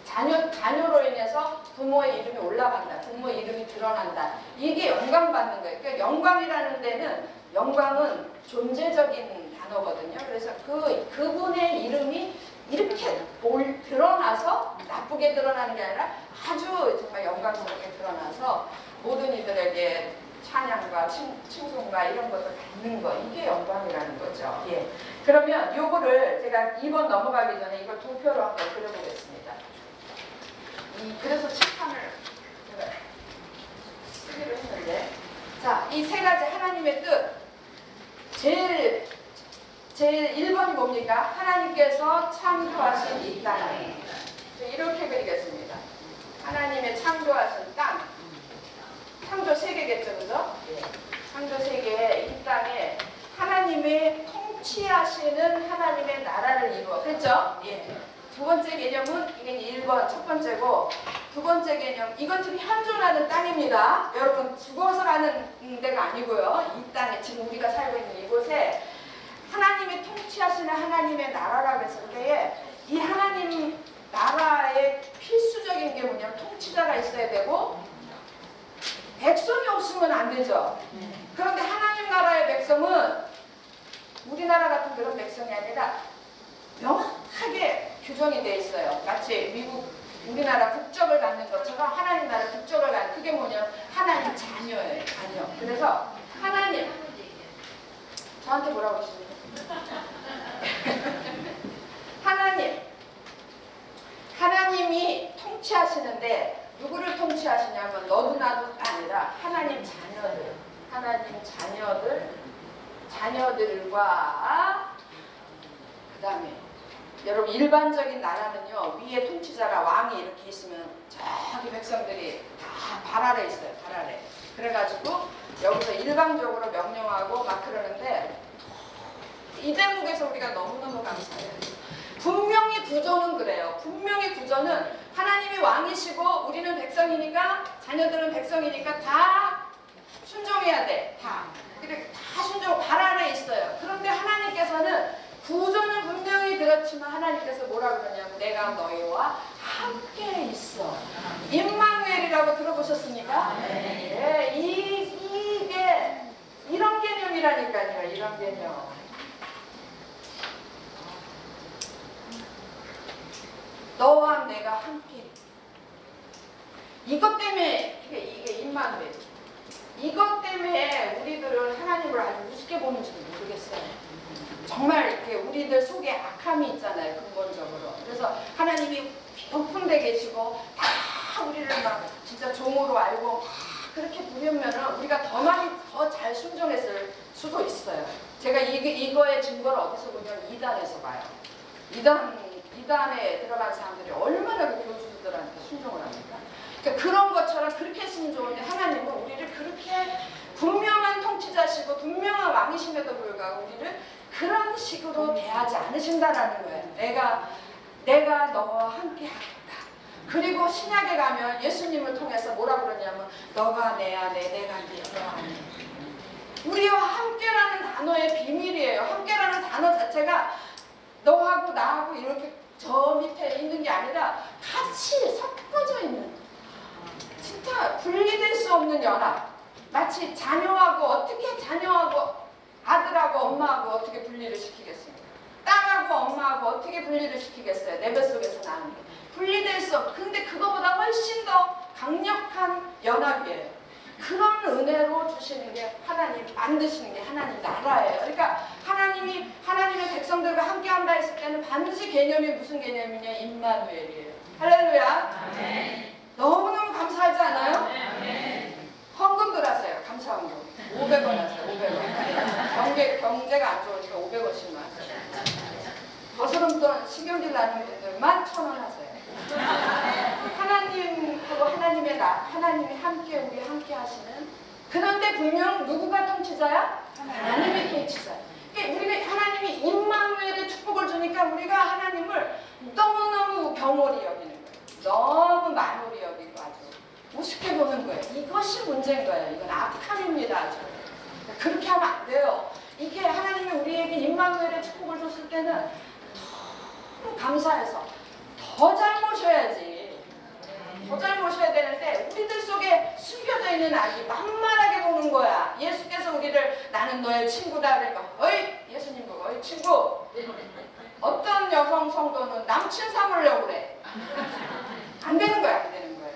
자녀로 인해서 부모의 이름이 올라간다. 부모의 이름이 드러난다. 이게 영광 받는 거예요. 그러니까 영광이라는 데는 정광은 존재적인 단어거든요. 그래서 그분의 이름이 이렇게 드러나서 나쁘게 드러나는 게 아니라 아주 정말 영광스럽게 드러나서 모든 이들에게 찬양과 칭송과 이런 것을 갖는 거, 이게 영광이라는 거죠. 예. 그러면 요거를 제가 2번 넘어가기 전에 이걸 두 표로 한번 그려보겠습니다. 그래서 칠판을 제가 쓰기로 했는데, 자, 이 세 가지 하나님의 뜻. 제일 1번이 뭡니까? 하나님께서 창조하신 이 땅에. 이렇게 그리겠습니다. 하나님의 창조하신 땅. 창조 세계겠죠, 그죠? 창조 세계에 이 땅에 하나님의 통치하시는 하나님의 나라를 이루어. 그렇죠? 예. 두 번째 개념은 이게 1번 첫 번째고, 두 번째 개념, 이건 지금 현존하는 땅입니다. 여러분 죽어서 가는 데가 아니고요. 이 땅에 지금 우리가 살고 있는 이곳에 하나님의 통치하시는 하나님의 나라라고 했을 때에 이 하나님 나라의 필수적인 게 뭐냐면 통치자가 있어야 되고 백성이 없으면 안 되죠. 그런데 하나님 나라의 백성은 우리나라 같은 그런 백성이 아니라 명확하게 규정이 돼 있어요. 마치 미국, 우리나라 국적을 갖는 것처럼 하나님 나라 국적을 갖는, 그게 뭐냐면 하나님 자녀예요. 자녀. 그래서 하나님, 저한테 뭐라고 하십니까? 하나님이 통치하시는데 누구를 통치하시냐면 너도 나도가 아니라 하나님 자녀들과 그 다음에 여러분 일반적인 나라는요, 위에 통치자가 왕이 이렇게 있으면 저기 백성들이 다 발 아래 있어요. 발 아래. 그래가지고 여기서 일방적으로 명령하고 막 그러는데 이 대목에서 우리가 너무너무 감사해요. 분명히 구조는 그래요. 분명히 구조는 하나님이 왕이시고 우리는 백성이니까, 자녀들은 백성이니까 다 순종해야 돼. 다. 근데 다 순종, 발 안에 있어요. 그런데 하나님께서는 구조는 분명히 그렇지만 하나님께서 뭐라 그러냐면 내가 너희와 함께 있어. 임마누엘이라고 들어보셨습니까? 네. 이게 이런 개념이라니까요. 이런 개념. 너와 내가 함께. 이것 때문에 이게 임마누엘. 이것 때문에 우리들은 하나님을 아주 우습게 보는지 모르겠어요. 정말 이렇게 우리들 속에 악함이 있잖아요. 근본적으로. 그래서 하나님이 높은 데 계시고 다 우리를 막 진짜 종으로 알고 그렇게 부르면은 우리가 더 많이 더 잘 순종했을 수도 있어요. 제가 이거의 증거를 어디서 보냐면 이단에서 봐요. 이단에 들어간 사람들이 얼마나 그 교주들한테 순종을 합니까? 그러니까 그런 것처럼 그렇게 했으면 좋은데 하나님은 우리를 그렇게 분명한 통치자시고 분명한 왕이심에도 불구하고 우리를 그런 식으로 대하지 않으신다라는 거예요. 내가 너와 함께 하겠다. 그리고 신약에 가면 예수님을 통해서 뭐라 그러냐면 너가 내 안에 내가 너 안에. 우리와 함께라는 단어의 비밀이에요. 함께라는 단어 자체가 너하고 나하고 이렇게 저 밑에 있는 게 아니라 같이 섞어져 있는, 진짜 분리될 수 없는 연합. 마치 자녀하고 아들하고 엄마하고 어떻게 분리를 시키겠습니까? 딸하고 엄마하고 어떻게 분리를 시키겠어요? 내 뱃속에서 나는 게 분리될 수 없고, 근데 그거보다 훨씬 더 강력한 연합이에요. 그런 은혜로 주시는 게 하나님, 만드시는 게 하나님 나라예요. 그러니까 하나님의 백성들과 함께 한다 했을 때는 반드시 개념이 무슨 개념이냐? 임마누엘이에요. 할렐루야. 아멘. 너무너무 감사하지 않아요? 아멘. 헌금들 하세요. 감사 헌금. 500원 하세요. 500원. 경제가 안 좋으니까 500원씩만 하세요. 거스름돈 식용질 나는 분들만 1000원 하세요. 하나님하고 하나님이 함께 우리 함께 하시는. 그런데 분명 누구가 통치자야? 하나님이 통치자야. 그러니까 우리가 하나님이 임마누엘의 축복을 주니까 우리가 하나님을 너무너무 경홀히 여기는 거예요. 너무 만홀히 여기고 아주 우습게 보는 거예요. 이것이 문제인 거예요. 이건 악함입니다. 아주. 그렇게 하면 안 돼요. 이게 하나님이 우리에게 임마누엘의 축복을 줬을 때는 너무 감사해서 더 잘 모셔야지. 더 잘 모셔야 되는데 우리들 속에 숨겨져 있는 악이 만만하게 보는 거야. 예수께서 우리를 나는 너의 친구다 그러니까 어이 예수님 보고 어이 친구. 어떤 여성 성도는 남친 삼으려고 그래. 안 되는 거야. 안 되는 거예요.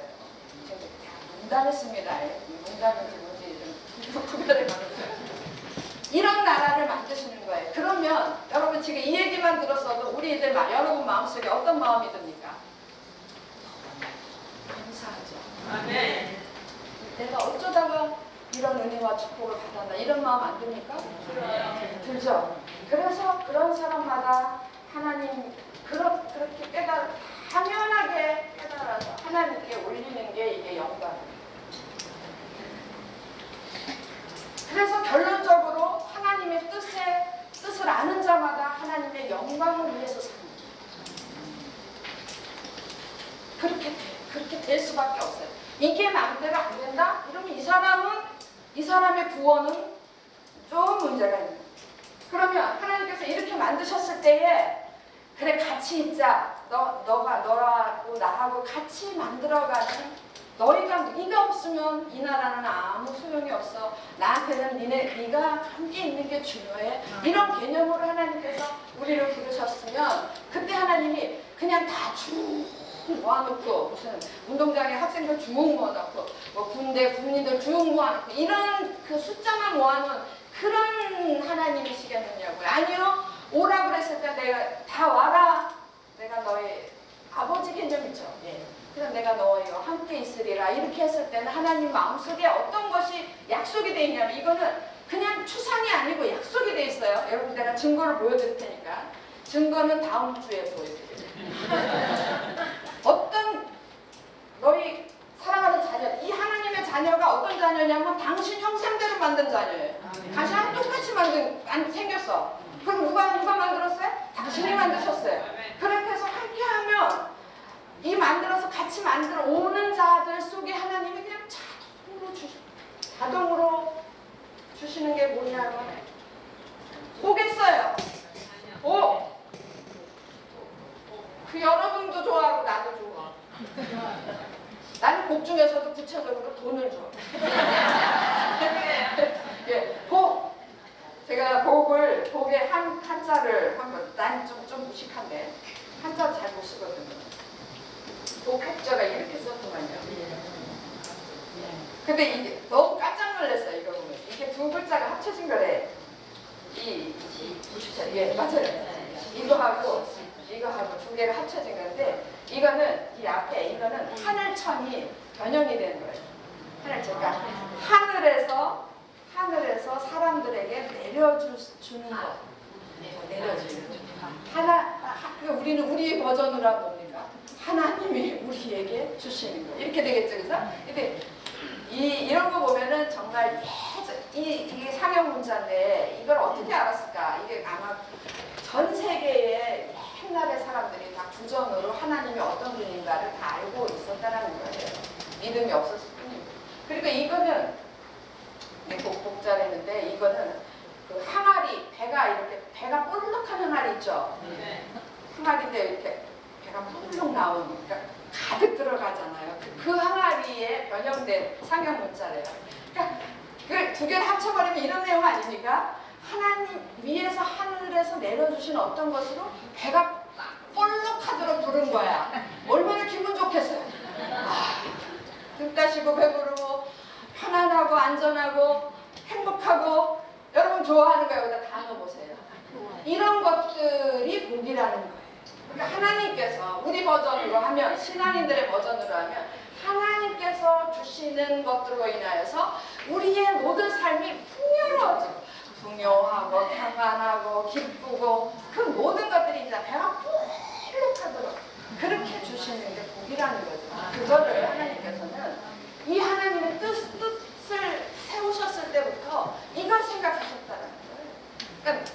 농담했습니다. 농담인지 뭔지 좀 구별해 가면서 이런 나라를 만드시는 거예요. 그러면 여러분 지금 이 얘기만 들었어도 우리들 여러분 마음속에 어떤 마음이 듭니까? 감사하죠. 아멘. 내가 어쩌다가 이런 은혜와 축복을 받았나 이런 마음 안 듭니까? 들죠. 그래서 그런 사람마다 하나님 그렇게 당연하게 깨달아서 하나님께 올리는 게 이게 영광이에요. 그래서 결론적으로 하나님의 뜻을 아는 자마다 하나님의 영광을 위해서 삽니다. 그렇게 될 수밖에 없어요. 이게 마음대로 안 된다? 이러면 이 사람의 구원은 좀 문제가 있는 거예요. 그러면 하나님께서 이렇게 만드셨을 때에 그래 같이 있자. 너하고 나하고 같이 만들어가는 네가 없으면 이 나라는 아무 소용이 없어. 나한테는 네가 함께 있는 게 중요해. 이런 개념으로 하나님께서 우리를 부르셨으면 그때 하나님이 그냥 다 모아놓고 무슨 운동장에 학생들 쭉 모아놓고 뭐 군대 군인들 쭉 모아놓고 이런 그 숫자만 모아놓은 그런 하나님이시겠느냐고요. 아니요. 오라 그랬을 때 내가 다 와라. 내가 너의 아버지 개념이죠. 예. 그럼 내가 너와 함께 있으리라. 이렇게 했을 때는 하나님 마음속에 어떤 것이 약속이 되어 있냐면 이거는 그냥 추상이 아니고 약속이 되어 있어요. 여러분 내가 증거를 보여드릴 테니까. 증거는 다음 주에 보여드릴게요. 어떤 너희 사랑하는 자녀, 이 하나님의 자녀가 어떤 자녀냐면 당신 형상대로 만든 자녀예요. 당신하고 똑같이 생겼어. 그럼 누가 만들었어요? 당신이 만드셨어요. 그렇게 해서 함께하면 이 만들어서 같이 만들어 오는 자들 속에 하나님이 그냥 자동으로 주시는 게 뭐냐면 오겠어요. 오! 그 여러분도 좋아하고 나도 좋아. 나는 곡 중에서도 구체적으로 돈을 줘. 예, 곡. 제가 곡의 한자를 한번 난 좀 무식한데 한자 잘 못 쓰거든요. 곡자가 이렇게 썼더만요. 근데 이게 너무 깜짝 놀랐어요. 이거 보면 이게 두 글자가 합쳐진 거래. 예, 맞아요. 이거하고 두 개가 합쳐진 건데 이거는 이 앞에 이거는 하늘천이 변형이 되는 거예요. 하늘천. 그러니까 하늘에서 사람들에게 내려주는 거. 내려주는 거. 우리는 우리 버전으로 하면 뭡니까? 하나님이 우리에게 주시는 거. 이렇게 되겠죠. 그래서 근데 이런 거 보면은 정말 이게 상형 문자인데 이걸 어떻게 알았을까? 이게 아마 전 세계의 옛날의 사람들이 다 구전으로 하나님이 어떤 분인가를 다 알고 있었다라는 거예요. 믿음이 없었을 뿐이고. 그리고 이거는 복자랬는데 이거는 그 항아리 배가 볼록한 항아리 있죠. 항아리인데 이렇게 배가 볼록 나오는 그러니까 가득 들어가잖아요. 그 항아리에 변형된 상형 문자래요. 그러니까 그 두 개를 합쳐버리면 이런 내용 아닙니까? 하나님 위에서 하늘에서 내려주신 어떤 것으로 배가 볼록하도록 부른 거야. 얼마나 기분 좋겠어요. 등 따시고 배부르고 편안하고 안전하고 행복하고 여러분 좋아하는 거 여기다 다 넣어보세요. 이런 것들이 복이라는 거예요. 그러니까 하나님께서 우리 버전으로 하면 신앙인들의 버전으로 하면 하나님께서 주시는 것들로 인하여서 우리의 모든 삶이 풍요로워지고 풍요하고 평안하고 기쁘고 그 모든 것들이 이제 배가 볼록하도록 그렇게 주시는 게 복이라는 거죠. 그거를 하나님께서는 이 하나님의 뜻을 세우셨을 때부터 이걸 생각하셨다는 거예요. 그러니까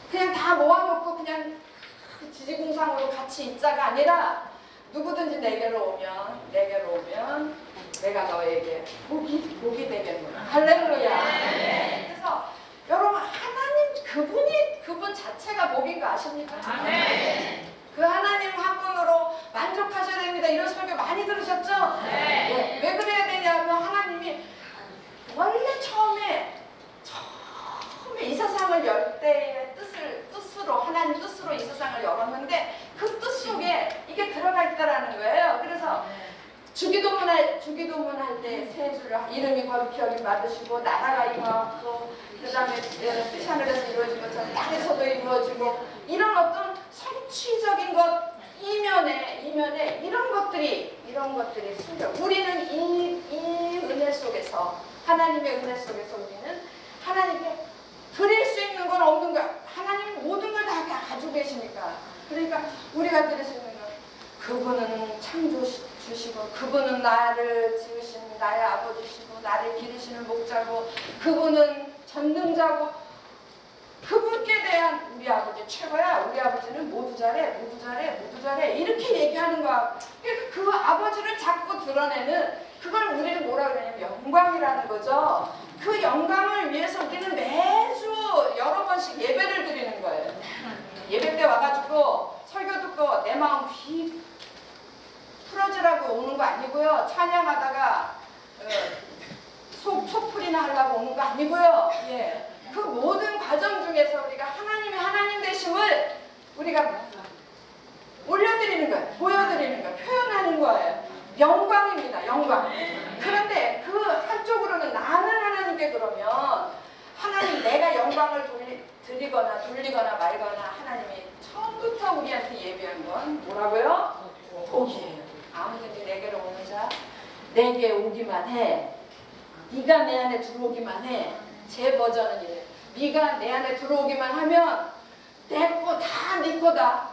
그냥 다 모아놓고 그냥 지지공상으로 같이 있자가 아니라 누구든지 내게로 오면 내가 너에게 복이 되겠노라. 할렐루야. 그래서 여러분 하나님 그분 자체가 복인 거 아십니까? 그 하나님 한 분으로 만족하셔야 됩니다. 이런 설교 많이 들으셨죠? 네. 왜 그래야 되냐면 하나님이 원래 처음에 이 세상을 열 때의 뜻으로 하나님 뜻으로 이 세상을 열었는데 그 뜻 속에 이게 들어가 있다라는 거예요. 그래서 주기도문 할 때 세 줄 이름이 거룩히 여김 받으시고 나라가 임하고 그 다음에 뜻이 하늘에서 이루어진 것처럼 땅에서도 이루어지고 이런 어떤 성취적인 것 이면에 이런 것들이 숨겨. 우리는 이 은혜 속에서 하나님의 은혜 속에서 우리는 하나님께 드릴 수 있는 건 없는 거야. 하나님 모든 걸 다 가지고 계시니까. 그러니까 우리가 드릴 수 있는 건 그분은 창조주시고 그분은 나를 지으신 나의 아버지시고 나를 기르시는 목자고 그분은 전능자고 그분께 대한 우리 아버지 최고야. 우리 아버지는 모두 잘해 이렇게 얘기하는 거야. 그러니까 그 아버지를 자꾸 드러내는 그걸 우리는 뭐라 그러냐면 영광이라는 거죠. 그 영광을 위해서 우리는 매주 여러 번씩 예배를 드리는 거예요. 예배 때 와가지고 설교 듣고 내 마음 휘 풀어주라고 오는 거 아니고요. 찬양하다가 속풀이나 하려고 오는 거 아니고요. 예. 그 모든 과정 중에서 우리가 하나님의 하나님 되심을 우리가 올려드리는 거예요. 보여드리는 거예요. 표현하는 거예요. 영광입니다. 영광. 그런데 그 한쪽으로는 나는 하나님께 그러면 하나님 내가 영광을 돌리거나 말거나 하나님이 처음부터 우리한테 예비한 건 뭐라고요? 복이에요. 아무든지 내게로 오는 자 내게 오기만 해. 네가 내 안에 들어오기만 해. 제 버전은 이래요. 네가 내 안에 들어오기만 하면 내 거 다 네 거다.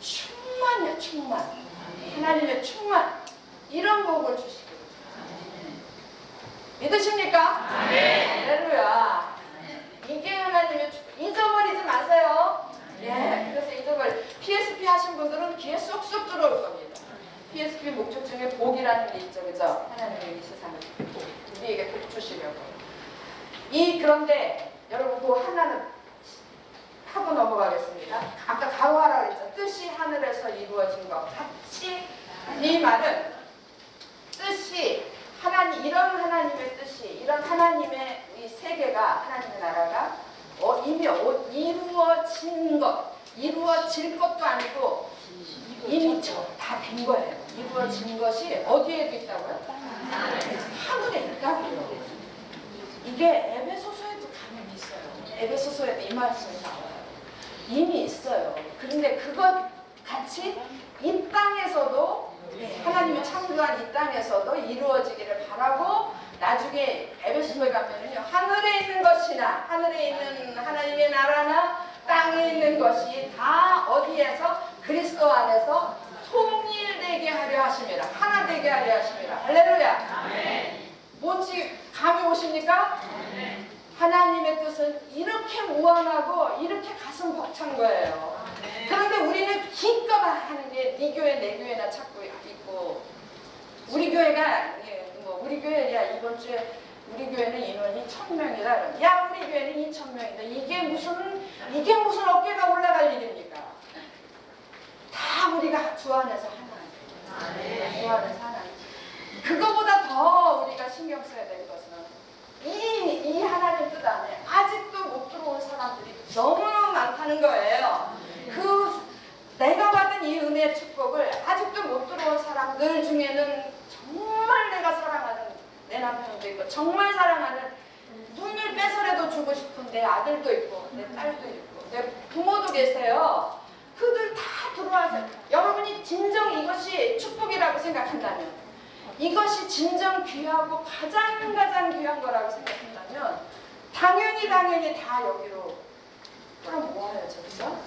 충만이야 충만. 하나님의 충만. 이런 복을 주시고 믿으십니까? 할렐루야. 이게 하나님의 축복. 잊어버리지 마세요. 예, 그래서 잊어버리. PSP 하신 분들은 귀에 쏙쏙 들어올 겁니다. PSP 목적 중에 복이라는 게 있죠, 그죠? 하나님의 이 세상을 우리에게 복 주시려고. 그런데 여러분 그 하나는 하고 넘어가겠습니다. 아까 가로하라 그랬죠. 뜻이 하늘에서 이루어진 것 같이. 이 말은 뜻이 이런 하나님의 뜻이 이런 하나님의 이 세계가 하나님의 나라가 이미 이루어진 것 이루어질 것도 아니고 이미 다 된 거예요. 이루어진 것이 어디에도 있다고요? 하늘에 있다고요. 이게 에베소서에도 가면 있어요. 에베소서에도 이 말씀이 나와요. 이미 있어요. 그런데 그것 같이 이 땅에서도 하나님이 창조한 이 땅에서도 이루어지기를 바라고 나중에 에베소서에 가면은요 하늘에 있는 것이나 하늘에 있는 하나님의 나라나 땅에 있는 것이 다 어디에서 그리스도 안에서 통일되게 하려 하심이라. 하나 되게 하려 하심이라. 할렐루야. 아멘. 뭔지 감이 오십니까? 아멘. 하나님의 뜻은 이렇게 무한하고 이렇게 가슴 벅찬 거예요. 아멘. 그런데 우리는 기껏 하는 게 네 교회 내 교회나 찾고 있고 우리 교회가 우리 교회야 이번 주에 우리 교회는 인원이 1000명이다. 야 우리 교회는 2000명이다. 이게 무슨 어깨가 올라갈 일입니까? 다 우리가 주 안에서 하나. 주 안에서 하나. 그거보다 더 우리가 신경 써야 될 것은 이 하나님 뜻 안에 아직도 못 들어온 사람들이 너무너무 많다는 거예요. 내가 받은 이 은혜의 축복을 아직도 못 들어온 사람들 중에는 정말 내가 사랑하는 내 남편도 있고 정말 사랑하는 눈을 빼서라도 주고 싶은 내 아들도 있고 내 딸도 있고 내 부모도 계세요. 그들 다 들어와서 여러분이 진정 이것이 축복이라고 생각한다면 이것이 진정 귀하고 가장 귀한 거라고 생각한다면 당연히 다 여기로 끌어모아야죠. 그죠?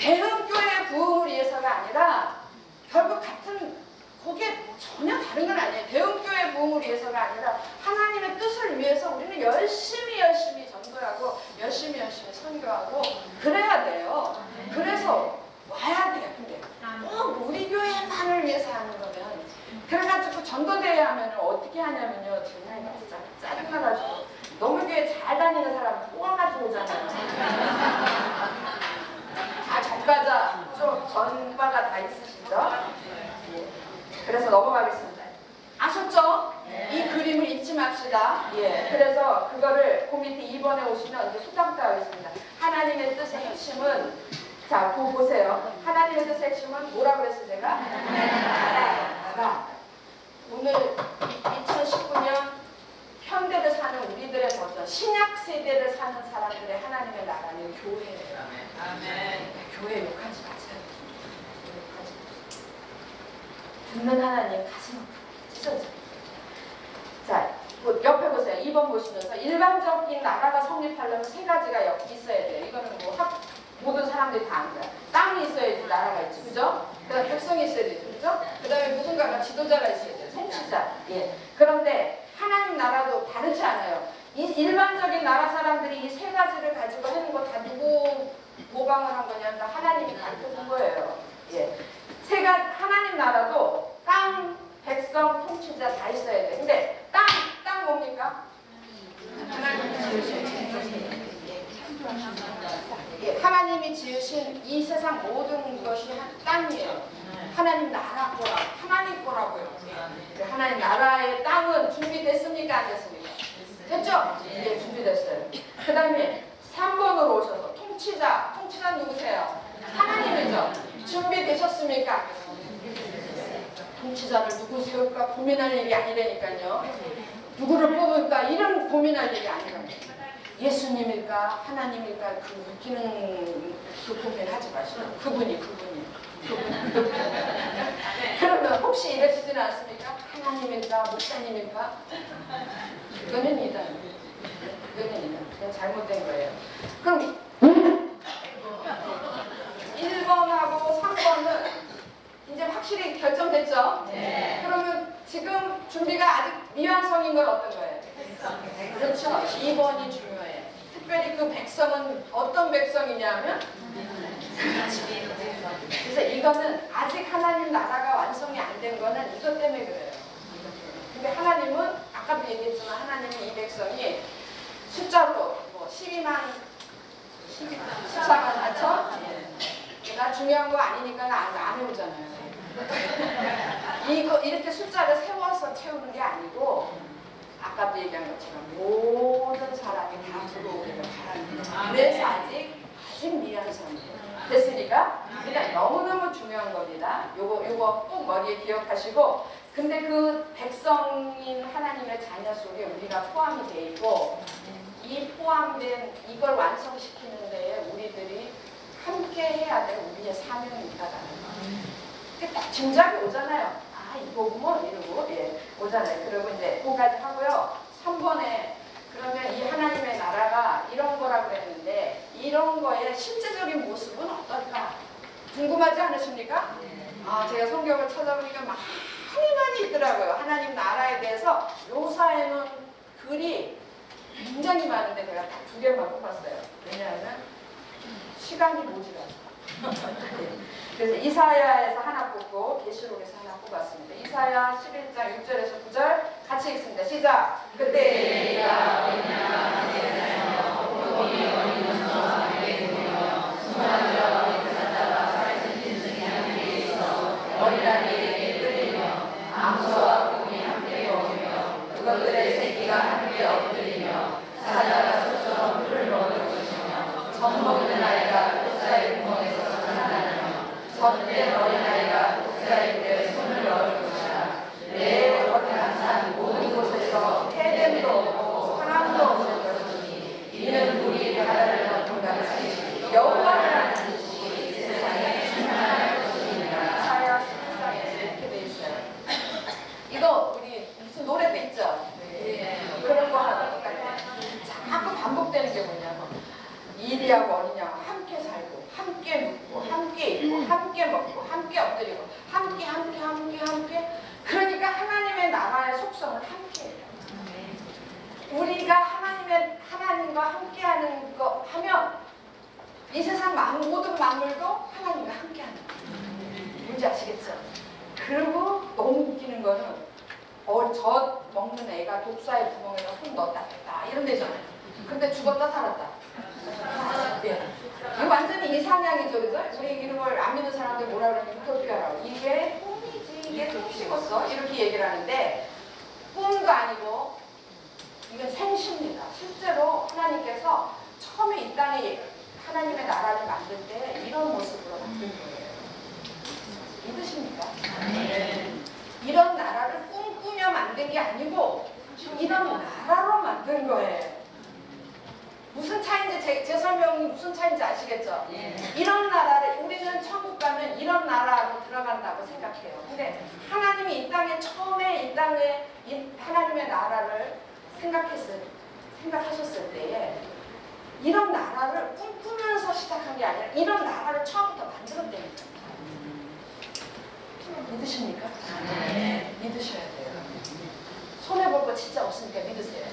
대흥교회 부흥을 위해서가 아니라 결국 그게 전혀 다른 건 아니에요. 대흥교회 부흥을 위해서가 아니라 하나님의 뜻을 위해서 우리는 열심히 전도하고 열심히 선교하고 그래야 돼요. 그래서 와야 돼요. 근데 우리 교회만을 위해서 하는 거면 그래가지고 전도대회 하면 어떻게 하냐면요. 정말 짜증나가지고 너무 교회 잘 다니는 사람 뽑아가지고 오잖아요. 다 전과자, 좀 전과가 다 있으시죠? 예. 그래서 넘어가겠습니다. 아셨죠? 네. 이 그림을 잊지 맙시다. 예. 그래서 그거를 그 밑에 2번에 오시면 이제 수담도 하겠습니다. 하나님의 뜻의 핵심은, 자, 그거 보세요. 하나님의 뜻의 핵심은 뭐라고 그랬어요, 제가? 나라. 오늘 2019년 현대를 사는 우리들의 버전, 신약 세대를 사는 사람들의 하나님의 나라는 교회예요. 아멘. 교회 욕하지 마세요. 욕하지 마세요. 듣는 하나님 가슴 아프게 찢어져요. 자, 옆에 보세요. 2번 보시면서 일반적인 나라가 성립하려면 세 가지가 있어야 돼요. 이거는 뭐 모든 사람들이 다 아는 거야. 땅이 있어야지 나라가 있지, 그죠? 그 다음에 백성이 있어야 되죠, 그죠? 그 다음에 누군가가 지도자가 있어야 돼요. 통치자. 예. 그런데 하나님 나라도 다르지 않아요. 이 일반적인 나라 사람들이 이 세 가지를 가지고 하는 거 다 누구 모방을 한 거냐면 다 하나님이 가르쳐 준 거예요. 예. 하나님 나라도 땅, 백성, 통치자 다 있어야 돼. 근데 땅 뭡니까? 하나님이 지으신 이 세상 모든 것이 땅이에요. 하나님 나라 거라, 하나님 거라고요. 하나님 나라의 땅은 준비됐습니까? 안 됐습니까? 됐죠? 예, 준비됐어요. 그 다음에 3번으로 오셔서 통치자 누구세요? 하나님이죠? 준비되셨습니까? 통치자를 누구 세울까 고민할 일이 아니라니까요. 누구를 뽑을까 이런 고민할 일이 아니라요. 예수님일까 하나님일까 그 웃기는 그 고민하지 마시고 그분이 그러면 혹시 이러시지는 않습니까? 하나님일까 목사님일까? 그거는 이단. 그건 잘못된 거예요. 그럼 1번하고 3번은 이제 확실히 결정됐죠? 네. 그러면 지금 준비가 아직 미완성인 건 어떤 거예요? 그렇죠. 2번이 중요해요. 특별히 그 백성은 어떤 백성이냐면 그래서 이거는 아직 하나님 나라가 완성이 안 된 거는 이것 때문에 그래요. 근데 하나님은 아까도 얘기했지만 하나님은 이 백성이 숫자로 뭐 14만 4천? 나 중요한 거 아니니까 안 해오잖아요. 이렇게 숫자를 세워서 채우는 게 아니고 아까도 얘기한 것처럼 모든 사람이 다 들어오기를 바랍니다. 그래서 아직 미완성이에요. 됐으니까 일단 너무너무 중요한 겁니다. 요거 꼭 머리에 기억하시고 근데 그 백성인 하나님의 자녀 속에 우리가 포함이 돼 있고 이 포함된 이걸 완성시키는 데에 우리들이 함께 해야 될 우리의 사명이 있다라는 거. 딱 짐작이 오잖아요. 아 이거구먼 이러고 예 오잖아요. 그리고 이제 그거까지 하고요. 3번에 그러면 이 하나님의 나라가 이런 거라고 그랬는데 이런 거의 실제적인 모습은 어떨까? 궁금하지 않으십니까? 아 제가 성경을 찾아보니까 많이 있더라고요. 하나님 나라에 대해서 묘사해놓은 글이 굉장히 많은데 제가 딱 2개만 뽑았어요. 왜냐하면 시간이 모자라서. 그래서 이사야에서 하나 뽑고 계시록에서 하나 뽑았습니다. 이사야 11장 6절에서 9절 같이 읽습니다. 시작! 그때 암소와 곰이 함께 먹으며 그것들의 새끼가 함께 엎드리며 사자가 소처럼 풀을 먹을 것이며 젖 먹는 아이가 독사의 구멍에서 살아나며 젖된 어린아이가 독사의 뼈에 손을 넣을 것이라. 내 거룩한 산 모든 곳에서 해됨도 없고 화남도 없을 것이니 이는 우리 바다를 덮은 같이 여호와를 아는 지식이 세상에 충만할 것입니다. 이사야 14장에 이렇게 돼 있어요. 이거 우리 무슨 노래도 있죠? 네. 그런 거 하나 똑같아요. 자꾸 반복되는 게 뭐냐면 이리하고 어리냐고 함께 살고 함께 눕고 함께 있고 함께 먹고 함께 엎드리고 함께 그러니까 하나님의 나라의 속성은 함께예요. 우리가 하나님과 함께하는 거 하면 이 세상 모든 만물도 하나님과 함께하는 거예요. 뭔지 아시겠죠? 그리고 너무 웃기는 거는 젖 먹는 애가 독사의 구멍에다 손 넣었다 뺐다 이런 데잖아요. 근데 죽었다 살았다. 이거 완전히 이상향이죠, 그죠? 우리 이런 걸 안 믿는 사람들 뭐라 그러냐면 우토피아라고. 이게 꿈이지, 이게 꿈식었어 이렇게 얘기를 하는데 꿈도 아니고 이건 생시입니다. 실제로 하나님께서 처음에 이 땅에 하나님의 나라를 만들 때 이런 모습으로 만든 거예요. 믿으십니까? 이런 나라를 꿈꾸며 만든 게 아니고 이런 나라로 만든 거예요. 무슨 차이인지 제 설명이 무슨 차이인지 아시겠죠? 이런 나라를 우리는 천국 가면 이런 나라로 들어간다고 생각해요. 근데 하나님이 이 땅에 처음에 이 땅에 하나님의 나라를 생각하셨을 때에 이런 나라를 꿈꾸면서 시작한 게 아니라 이런 나라를 처음부터 만들었다니까. 믿으십니까? 믿으셔야 돼요. 손해볼 거 진짜 없으니까 믿으세요.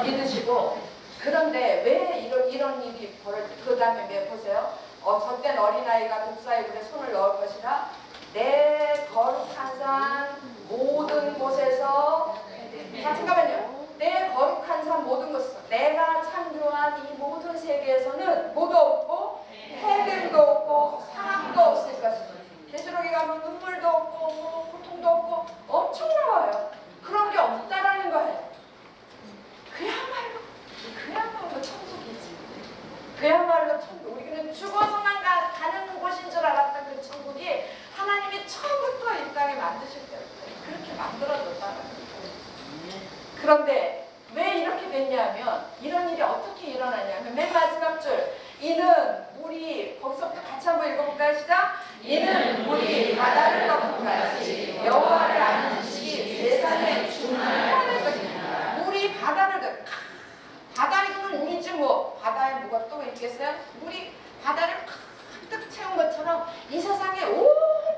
믿으시고 그런데 왜 이런 일이 벌어지? 그 다음에 왜 보세요? 젖된 어린아이가 독사의 물에 손을 넣을 것이라 내 거룩한 산 모든 곳에서 자 잠깐만요. 내 거룩한 산 모든 곳에서 내가 창조한 이 모든 세계에서는 뭐도 없고 해됨도 없고 상함도 없을 것입니다. 계시록에 가면 눈물도 없고 뭐 고통도 없고 엄청 나와요. 그런 게 없다라는 거예요. 그야말로 천국이지. 그야말로 천국. 우리는 죽어서만 가는 곳인 줄 알았던 그 천국이 하나님이 처음부터 이 땅에 만드실 때부터 그렇게 만들어줬다는 거예요. 그런데 왜 이렇게 됐냐면 이런 일이 어떻게 일어나냐면 맨 마지막 줄 이는 물이 거기서부터 같이 한번 읽어볼까요? 시작! 이는 물이 바다를 덮은 같이 여호와를 아는 지식이 세상에 충만하는 것입니다. 물이 바다를 덮은 바다에는 물이지 뭐 바다에 뭐가 또 있겠어요? 물이 바다를 가득 채운 것처럼 이 세상에 온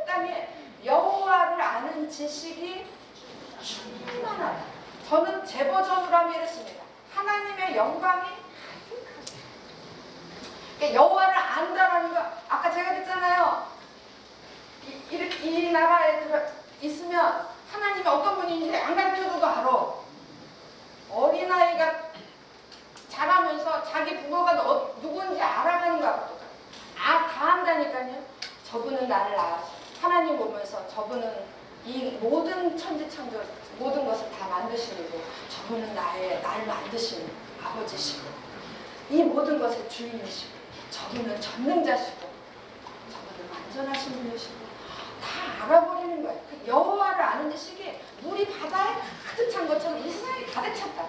땅에 여호와를 아는 지식이 충만하다. 저는 제 버전으로 하면 이렇습니다. 하나님의 영광이 가득하다. 그러니까 여호와를 안다라는 거 아까 제가 그랬잖아요. 이 나라에 있으면 하나님이 어떤 분인지 안 가르쳐줘도 알아. 어린아이가 자라면서 자기 부모가 누군지 알아가는 것도 다 안다니까요. 저분은 나를 낳았어. 하나님 보면서 저분은 이 모든 천지창조 모든 것을 다 만드시고 저분은 날 만드신 아버지시고 이 모든 것의 주인이시고 저분은 전능자시고 저분은 완전하신 분이시고 다 알아버리는 거예요. 그 여호와를 아는 지식이 물이 바다에 가득 찬 것처럼 이 세상에 가득 찼다.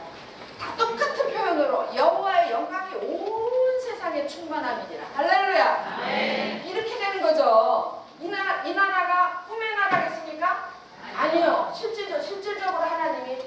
다 똑같은 표현으로 여호와의 영광이 온 세상에 충만함이니라. 할렐루야. 네. 이렇게 되는 거죠. 이 나라가 꿈의 나라겠습니까? 아니요. 실질적으로 하나님이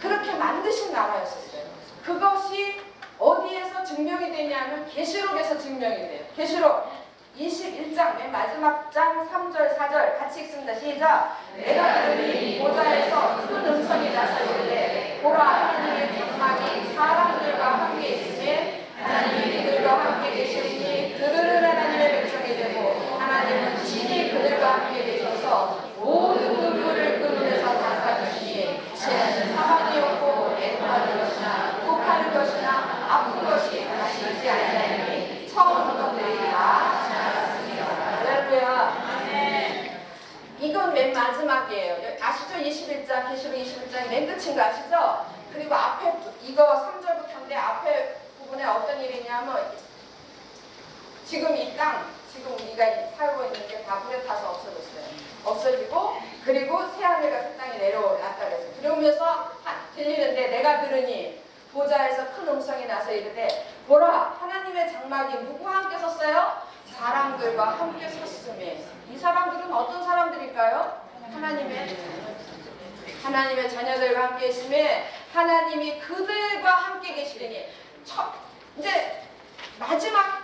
그렇게 만드신 나라였었어요. 그것이 어디에서 증명이 되냐면 계시록에서 증명이 돼요. 계시록 21장 맨 마지막 장 3절 4절 같이 읽습니다. 시작. 내가 들으니 보좌에서 큰 음성이 나서 이르되 보라 하나님의 장막이 사람들과 함께 있으며 하나님이 그들과 함께 계시니 그들은 하나님의 백성이 되고 하나님은 친히 그들과 함께 계셔서 모든 눈물을 그 눈에서 닦아주시니 다시는 사망이 없고 애통하는 것이나 혹하는 것이나 아픈 것이 다시 있지 아니하니 처음 것들이 다 이건 맨 마지막이에요. 아시죠? 21장, 계시록 21장 맨 끝인 거 아시죠? 그리고 앞에 이거 3절부터인데 앞에 부분에 어떤 일이 있냐면 지금 이 땅, 지금 우리가 살고 있는 게 다 불에 타서 없어졌어요. 없어지고 그리고 새하늘과 새 땅이 내려왔다 그랬어요. 그러면서 들리는데 내가 들으니 보좌에서 큰 음성이 나서 이르되 보라 하나님의 장막이 누구와 함께 섰어요? 사람들과 함께 섰음에 이 사람들은 어떤 사람들일까요? 하나님의 자녀들과 함께 있음에 하나님이 그들과 함께 계시리니 이제 마지막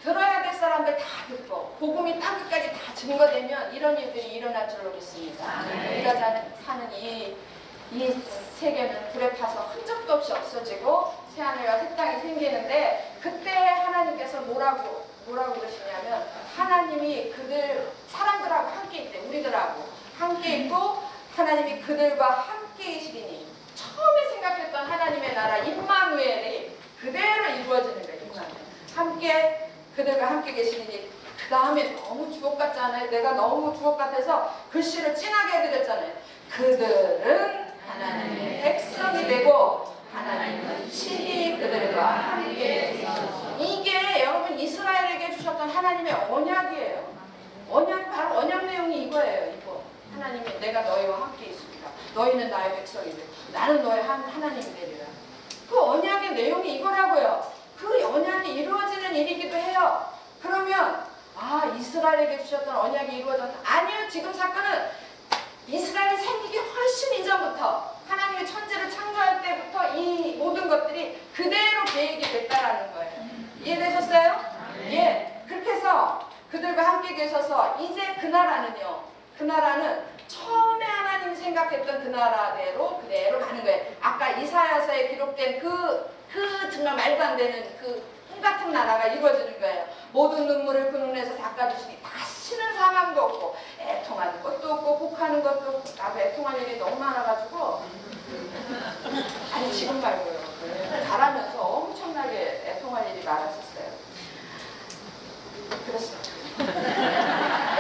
들어야 될 사람들 다 듣고 복음이 땅 끝까지 다 증거되면 이런 일들이 일어날 줄로 믿습니다. 우리가 사는 이 세계는 불에 타서 흔적도 없이 없어지고 새하늘과 새 땅이 생기는데 그때 하나님께서 뭐라고 그러시냐면 하나님이 그들 사람들하고 함께 있대. 우리들하고 함께 있고 하나님이 그들과 함께 계시리니 처음에 생각했던 하나님의 나라 임마누엘이 그대로 이루어지는 거예요. 임하면 함께 그들과 함께 계시니 그 다음에 너무 주옥 같지 않아요? 내가 너무 주옥 같아서 글씨를 진하게 해드렸잖아요. 그들은 하나님의 백성이 되고 하나님은 친히 그들과 함께 계시고. 이게 여러분 이스라엘에게 주셨던 하나님의 언약이에요. 언약, 바로 언약 내용이 이거예요. 이거 하나님이 내가 너희와 함께 있습니다. 너희는 나의 백성이 되고 나는 너의 하나님이 되리라. 그 언약의 내용이 이거라고요. 그 언약이 이루어지는 일이기도 해요. 그러면 이스라엘에게 주셨던 언약이 이루어졌나? 아니요. 지금 사건은 이스라엘이 생기기 훨씬 이전부터 하나님의 천지를 창조할 때부터 이 모든 것들이 그대로 계획이 됐다라는 거예요. 이해되셨어요? 예. 그렇게 해서 그들과 함께 계셔서 이제 그 나라는요. 그 나라는 처음에 하나님이 생각했던 그 나라대로 그대로 가는 거예요. 아까 이사야서에 기록된 그 정말 말도 안 되는 그 같은 나라가 이루어지는 거예요. 모든 눈물을 그 눈에서 닦아주시니 다시는 사망도 없고 애통하는 것도 없고 곡하는 것도 없고. 나도 애통할 일이 너무 많아가지고 아니 지금 말고요. 자라면서 엄청나게 애통할 일이 많았었어요. 그렇습니다.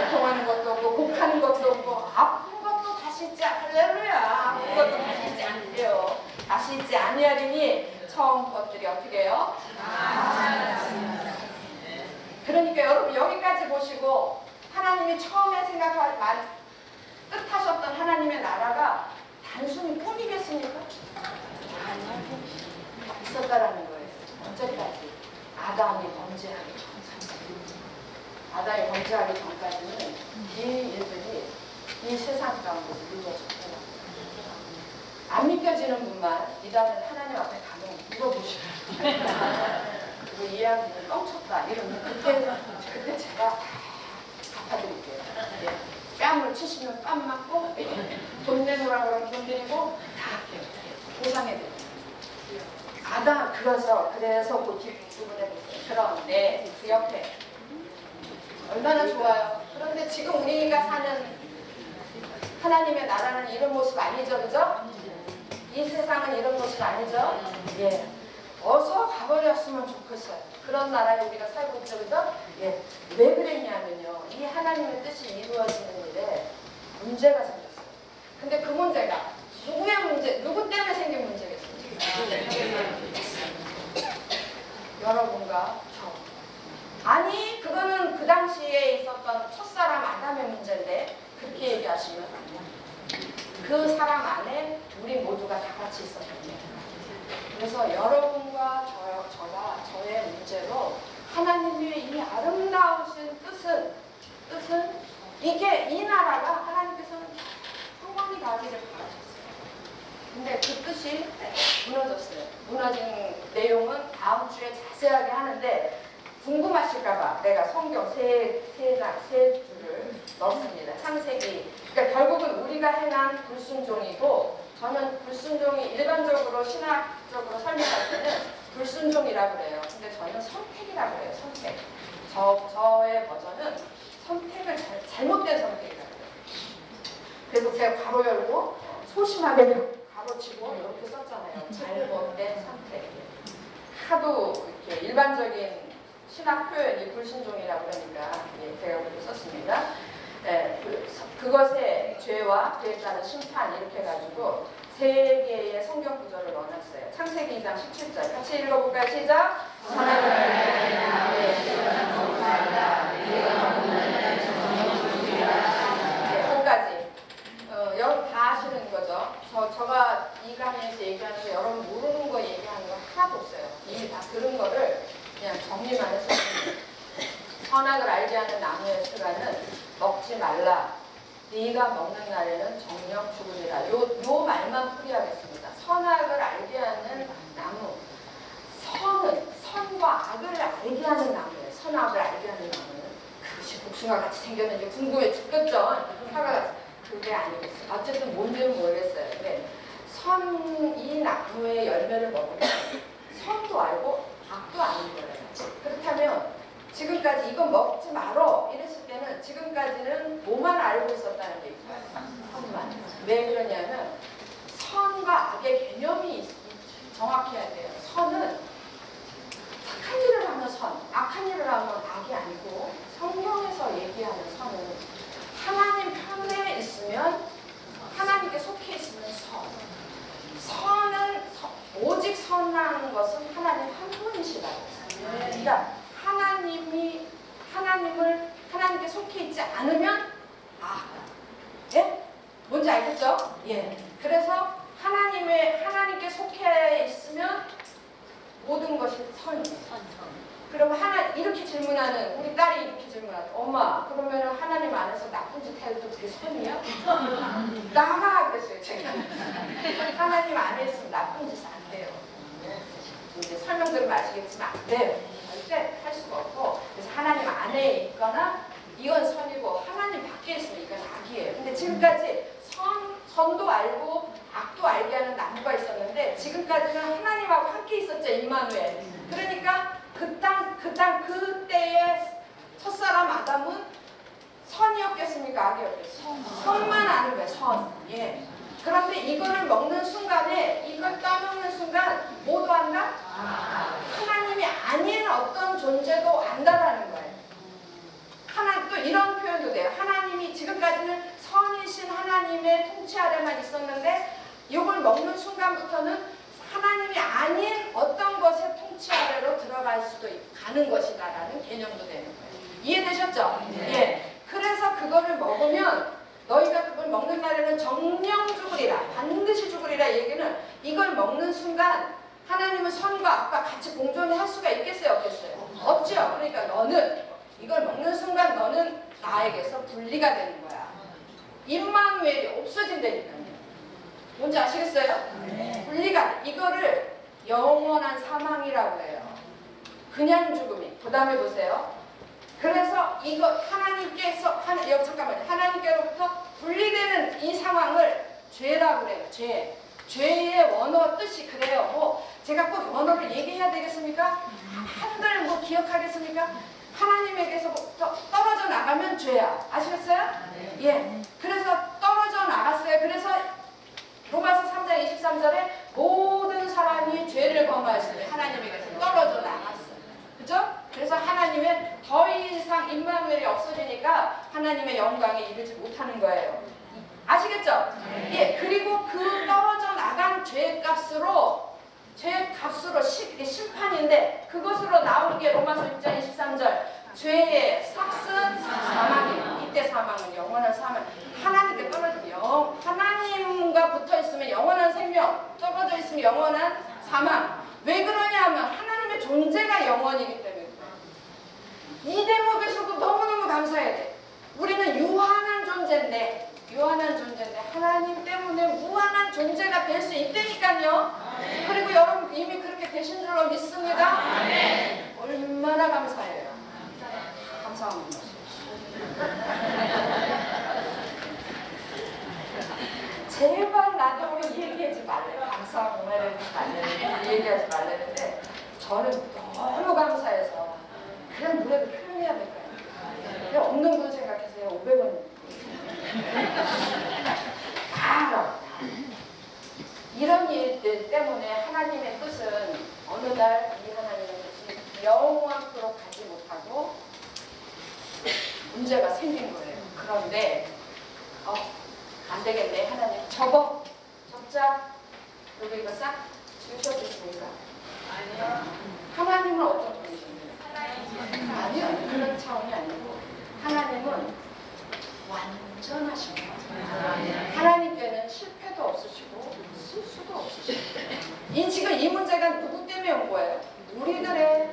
애통하는 것도 없고 곡하는 것도 없고 아픈 것도 다시 있지 할렐루야. 아픈 것도 다시 있지 않대요. 다시 있지 아니하리니 처음 것들이 어떻게 해요? 그러니까 여러분 여기까지 보시고 하나님이 처음에 뜻하셨던 하나님의 나라가 단순히 꿈이겠습니까? 아니요. 있었다라는 거예요. 언제까지? 아담이 범죄하기 전까지. 아담이 범죄하기 전까지는 이 일들이 이 세상 가운데서 이루어졌더라고요. 안 믿겨지는 분만 이단은 하나님 앞에 가면 물어보시고 그리고 이 양반은 뻥쳤다 이러면 그때 제가 다 갚아드릴게요. 예. 뺨을 치시면 뺨 맞고 돈 내놓으라고 그러면 돈 내고 다 할게요. 보상해드려요. 그래서 그 뒷부분에 그런데 그 옆에 얼마나 좋아요. 그런데 지금 우리가 사는 하나님의 나라는 이런 모습 아니죠, 그죠? 이 세상은 이런 모습 아니죠? 예. 어서 가버렸으면 좋겠어요. 그런 나라에 우리가 살고 있죠, 그죠? 예. 왜 그랬냐면요. 이 하나님의 뜻이 이루어지는 일에 문제가 생겼어요. 근데 그 문제가 누구 때문에 생긴 문제겠습니까? 여러분과 저. 아니, 그거는 그 당시에 있었던 첫사람 아담의 문제인데 그렇게 얘기하시면 안 돼요. 그 사람 안에 우리 모두가 다 같이 있었거든요. 그래서 여러분과 저가 저의 문제로 하나님의 이 아름다우신 뜻은 이게 이 나라가 하나님께서는 평안히 가기를 바라셨어요. 근데 그 뜻이 무너졌어요. 무너진 내용은 다음 주에 자세하게 하는데 궁금하실까봐 내가 성경 세 줄을 넣습니다. 창세기. 그러니까 결국은 우리가 행한 불순종이고, 저는 불순종이 일반적으로 신학적으로 설명할 때는 불순종이라고 그래요. 근데 저는 선택이라고 그래요. 선택. 저의 버전은 선택을 잘못된 선택이라고 그래요. 그래서 제가 괄호 열고 소심하게 가로치고 이렇게 썼잖아요. 잘못된 선택. 하도 이렇게 일반적인 신학 표현이 불순종이라고 그러니까 제가 그렇게 썼습니다. 그것의 죄와 그에 따른 심판 이렇게 해가지고 세 개의 성경 구절을 넣어놨어요. 창세기 2장 17절 같이 읽어볼까요? 시작! 거기까지 여러분 다 아시는 거죠? 저가 이 강의에서 얘기하는 거 여러분 모르는 거 얘기하는 거 하나도 없어요. 이미 다 들은 거를 그냥 정리만 했었습니다. 선악을 알게 하는 나무의 수라는 먹지 말라. 네가 먹는 날에는 정녕 죽으리라. 요 말만 풀이하겠습니다. 선악을 알게 하는 나무. 선과 악을 알게 하는 나무예요. 선악을 알게 하는 나무는 그것이 복숭아 같이 생겼는지 궁금해 죽겠죠. 사과같이. 그게 아니겠어요. 어쨌든 뭔지는 모르겠어요. 근데 이 나무의 열매를 먹으면 선도 알고 악도 아는 거예요. 그렇다면 지금까지 이거 먹지 말어 이랬을 때는 지금까지는 뭐만 알고 있었다는 게 있어요. 선만. 왜 그러냐면 선과 악의 개념이 정확해야 돼요. 선은 선, 악한 일을 하면 악이 아니고 성경에서 얘기하는 선은 하나님 편에 있으면 하나님께 속해 있으면 선은 오직 선한 것은 하나님 한 분이시라고 했어요. 그러니까 하나님께 속해 있지 않으면 예? 뭔지 알겠죠? 예. 그래서 하나님께 속해 있으면 모든 것이 선이에요. 그러면 이렇게 질문하는 우리 딸이 이렇게 질문하죠. 엄마, 그러면 하나님 안에서 나쁜 짓 해도 그게 선이야? 나가 그랬어요 제가. 하나님 안에 있으면 나쁜 짓 안 돼요. 이제 설명 들으면 아시겠지만 안 돼요. 절대 할 수가 없고. 그래서 하나님 안에 있거나 이건 선이고 하나님 밖에 있으면 이건 악이에요. 근데 지금까지 선도 알고 악도 알게 하는 나무가 있었는데 지금까지는 하나님하고 함께 있었죠. 임마누엘. 그러니까 그때의 첫사람 아담은 선이었겠습니까? 악이었겠어요? 선만 아는 거예요. 선. 예. 그런데 이거를 먹는 순간에 이걸 따먹는 순간 뭐도 안다? 하나님이 아닌 어떤 존재도 안다라는 거예요. 또 이런 표현도 돼요. 하나님이 지금까지는 선이신 하나님의 통치 아래만 있었는데 이걸 먹는 순간부터는 하나님이 아닌 어떤 것의 통치 아래로 들어갈 수도 가는 것이다라는 개념도 되는 거예요. 이해되셨죠? 네. 예. 그래서 그거를 먹으면 너희가 그걸 먹는 날에는 정령 죽으리라. 반드시 죽으리라. 얘기는 이걸 먹는 순간 하나님은 선과 악과 같이 공존할 수가 있겠어요? 없겠어요? 없죠. 그러니까 너는 이걸 먹는 순간 너는 나에게서 분리가 되는 거야. 임마누엘이 없어진다니까요. 뭔지 아시겠어요? 네. 분리가. 이거를 영원한 사망이라고 해요. 그냥 죽음이. 그 다음에 보세요. 그래서 이거 하나님께로부터 분리되는 이 상황을 죄라고 그래요. 죄의 원어 뜻이 그래요. 제가 꼭 원어를 얘기해야 되겠습니까? 한글 기억하겠습니까? 하나님에게서부터 떨어져 나가면 죄야. 아시겠어요? 네. 예. 그래서 떨어져 나갔어요. 그래서 로마서 3장 23절에 모든 사람이 죄를 범하였으니 하나님에게서 떨어져 나갔어요. 그죠? 그래서 하나님의 더 이상 임마누엘이 없어지니까 하나님의 영광에 이르지 못하는 거예요. 아시겠죠? 네. 예. 그리고 그 떨어져 나간 죄값으로 심판인데 그것으로 나온 게 로마서 6장 23절 죄의 삭은 사망이에요. 이때 사망은 영원한 사망. 하나님께 떨어지면 하나님과 붙어있으면 영원한 생명, 떨어져 있으면 영원한 사망. 왜 그러냐 하면 하나님의 존재가 영원이기 때문에. 이 대목에서도 너무너무 감사해야 돼. 우리는 유한한 존재인데 하나님 때문에 무한한 존재가 될 수 있다니까요. 그리고 여러분 이미 그렇게 되신 줄로 믿습니다. 얼마나 감사해요. 감사합니다. 제발 나도 얘기하지 말래. 감사하고 얘기하지 말랬는데 저는 너무 감사해서 그냥 노래도 표현해야 될까요? 그냥 없는 분 생각해서요. 500원 다 알아. 이런 일들 때문에 하나님의 뜻은 어느 날 이 하나님의 뜻이 영원토록 가지 못하고 문제가 생긴 거예요. 그런데 안 되겠네. 하나님 접자. 그리고 이거 싹 지우셔주십니까? 아니요. 하나님은 어떤 분이신가요? 아니요. 그런 차원이 아니고 하나님은 완전하신 거예요. 하나님께는 실패도 없으시고 실수도 없으시고 지금 이 문제가 누구 때문에 온 거예요? 우리들의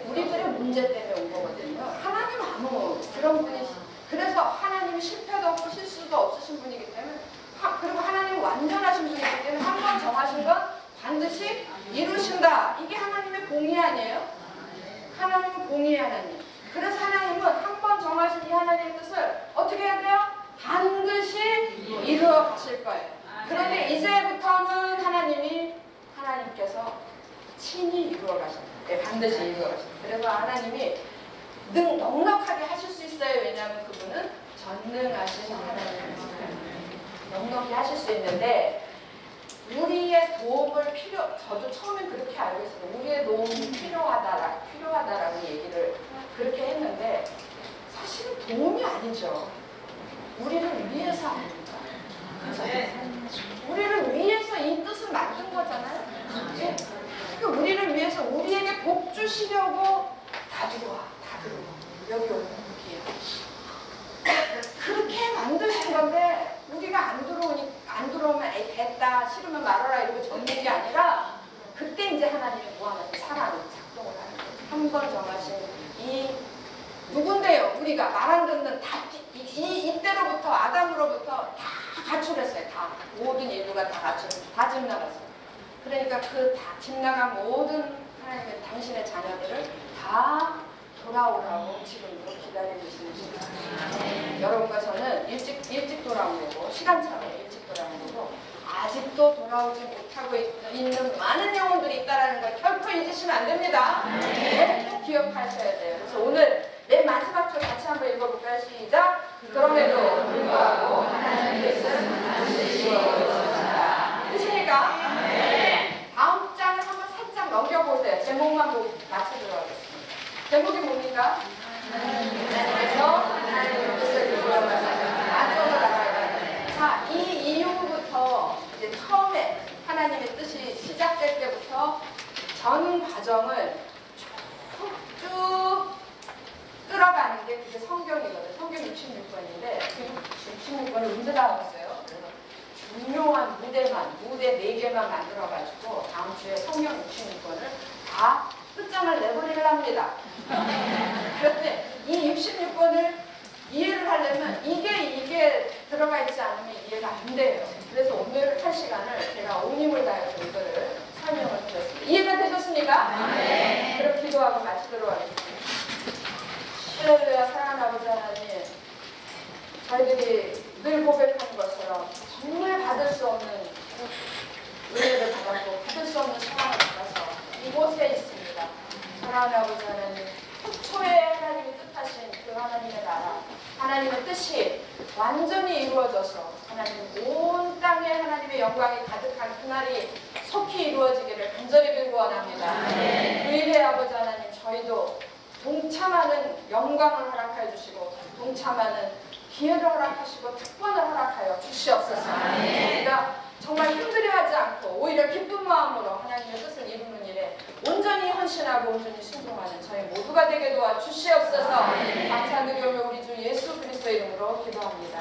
문제 때문에 온 거거든요. 하나님은 아무 그런 분이 그래서 하나님이 실패도 없고 실수도 없으신 분이기 때문에 그리고 하나님은 완전하신 분이기 때문에 한 번 정하신 건 반드시 이루신다. 이게 하나님의 공의 아니에요? 하나님은 공의의 하나님. 그래서 하나님은 한 번 정하신 이 하나님의 뜻을 어떻게 해야 돼요? 반드시 이루어 가실 거예요. 그런데 이제부터는 하나님께서 친히 이루어 가실 거예요. 반드시 이루어 가실 거예요. 그래서 하나님이 넉넉하게 하실 수 있어요. 왜냐하면 그분은 전능하신 하나님이시니까 넉넉히 하실 수 있는데 우리의 도움을 저도 처음엔 그렇게 알고 있어요. 우리의 도움이 필요하다라는 얘기를 그렇게 했는데 사실은 도움이 아니죠. 우리를 위해서 아닙니까? 그렇죠? 우리를 위해서 이 뜻을 만든 거잖아요. 네? 그러니까 우리를 위해서 우리에게 복 주시려고 다 들어와. 여기 오는 복이에요. 그렇게 만드신 건데 우리가 안 들어오면 에이 됐다 싫으면 말아라 이러고 접는 게 아니라 그때 이제 하나님이 무한한 사랑이 작동을 하는 거죠. 한 번 정하신 이 누군데요? 우리가 말 안 듣는 이때로부터 아담으로부터 다 가출했어요. 다 모든 인류가 다 집 나갔어요. 그러니까 그 다 집 나간 모든 하나님의 당신의 자녀들을 다 돌아오라고 지금도 기다리고 있습니다. 여러분과 저는 일찍 돌아온 거고 시간차로 일찍 돌아온 거고 아직도 돌아오지 못하고 있는 많은 영혼들이 있다는 걸 결코 잊으시면 안 됩니다. 네, 꼭 기억하셔야 돼요. 그래서 오늘 맨 마지막 줄 같이 한번 읽어볼까요? 시작! 그럼에도 불구하고 하나님께서는 반드시 이루어주신다. 뜻입니까? 네. 다음 장을 한번 살짝 넘겨보세요. 제목만 보고 맞춰보도록 하겠습니다. 제목이 뭡니까? 하나님께서 하나님의 뜻을 이루어가시는 안쪽으로 나가야 돼요. 자, 이 이후부터 이제 처음에 하나님의 뜻이 시작될 때부터 전 과정을 쭉 끌어가는 게 그게 성경이거든요. 성경 66권인데 그 66권을 언제 나왔어요? 그래서 중요한 무대 4개만 만들어가지고 다음 주에 성경 66권을 다 끝장을 내버리려 합니다. 그런데 이 66권을 이해를 하려면 이게 들어가 있지 않으면 이해가 안 돼요. 그래서 오늘 할 시간을 제가 온 힘을 다해서 이거를 설명을 드렸습니다. 이해가 되셨습니까? 네. 그럼 기도하고 마치도록 하겠습니다. 할렐루야. 사랑하는 아버지 하나님, 저희들이 늘 고백하는 것처럼 정말 받을 수 없는 은혜를 받았고 받을 수 없는 사랑을 받아서 이곳에 있습니다. 사랑하는 아버지 하나님, 초에 하나님이 뜻하신 그 하나님의 나라, 하나님의 뜻이 완전히 이루어져서 하나님 온 땅에 하나님의 영광이 가득한 그날이 속히 이루어지기를 간절히 빌고 원합니다. 그 일에 아버지 하나님, 저희도 동참하는 영광을 허락하여 주시고 동참하는 기회를 허락하시고 특권을 허락하여 주시옵소서. 우리가 정말 힘들여하지 않고 오히려 기쁜 마음으로 하나님의 뜻을 이루는 일에 온전히 헌신하고 온전히 순종하는 저희 모두가 되게 도와주시옵소서. 감사드리며 우리 주 예수 그리스도의 이름으로 기도합니다.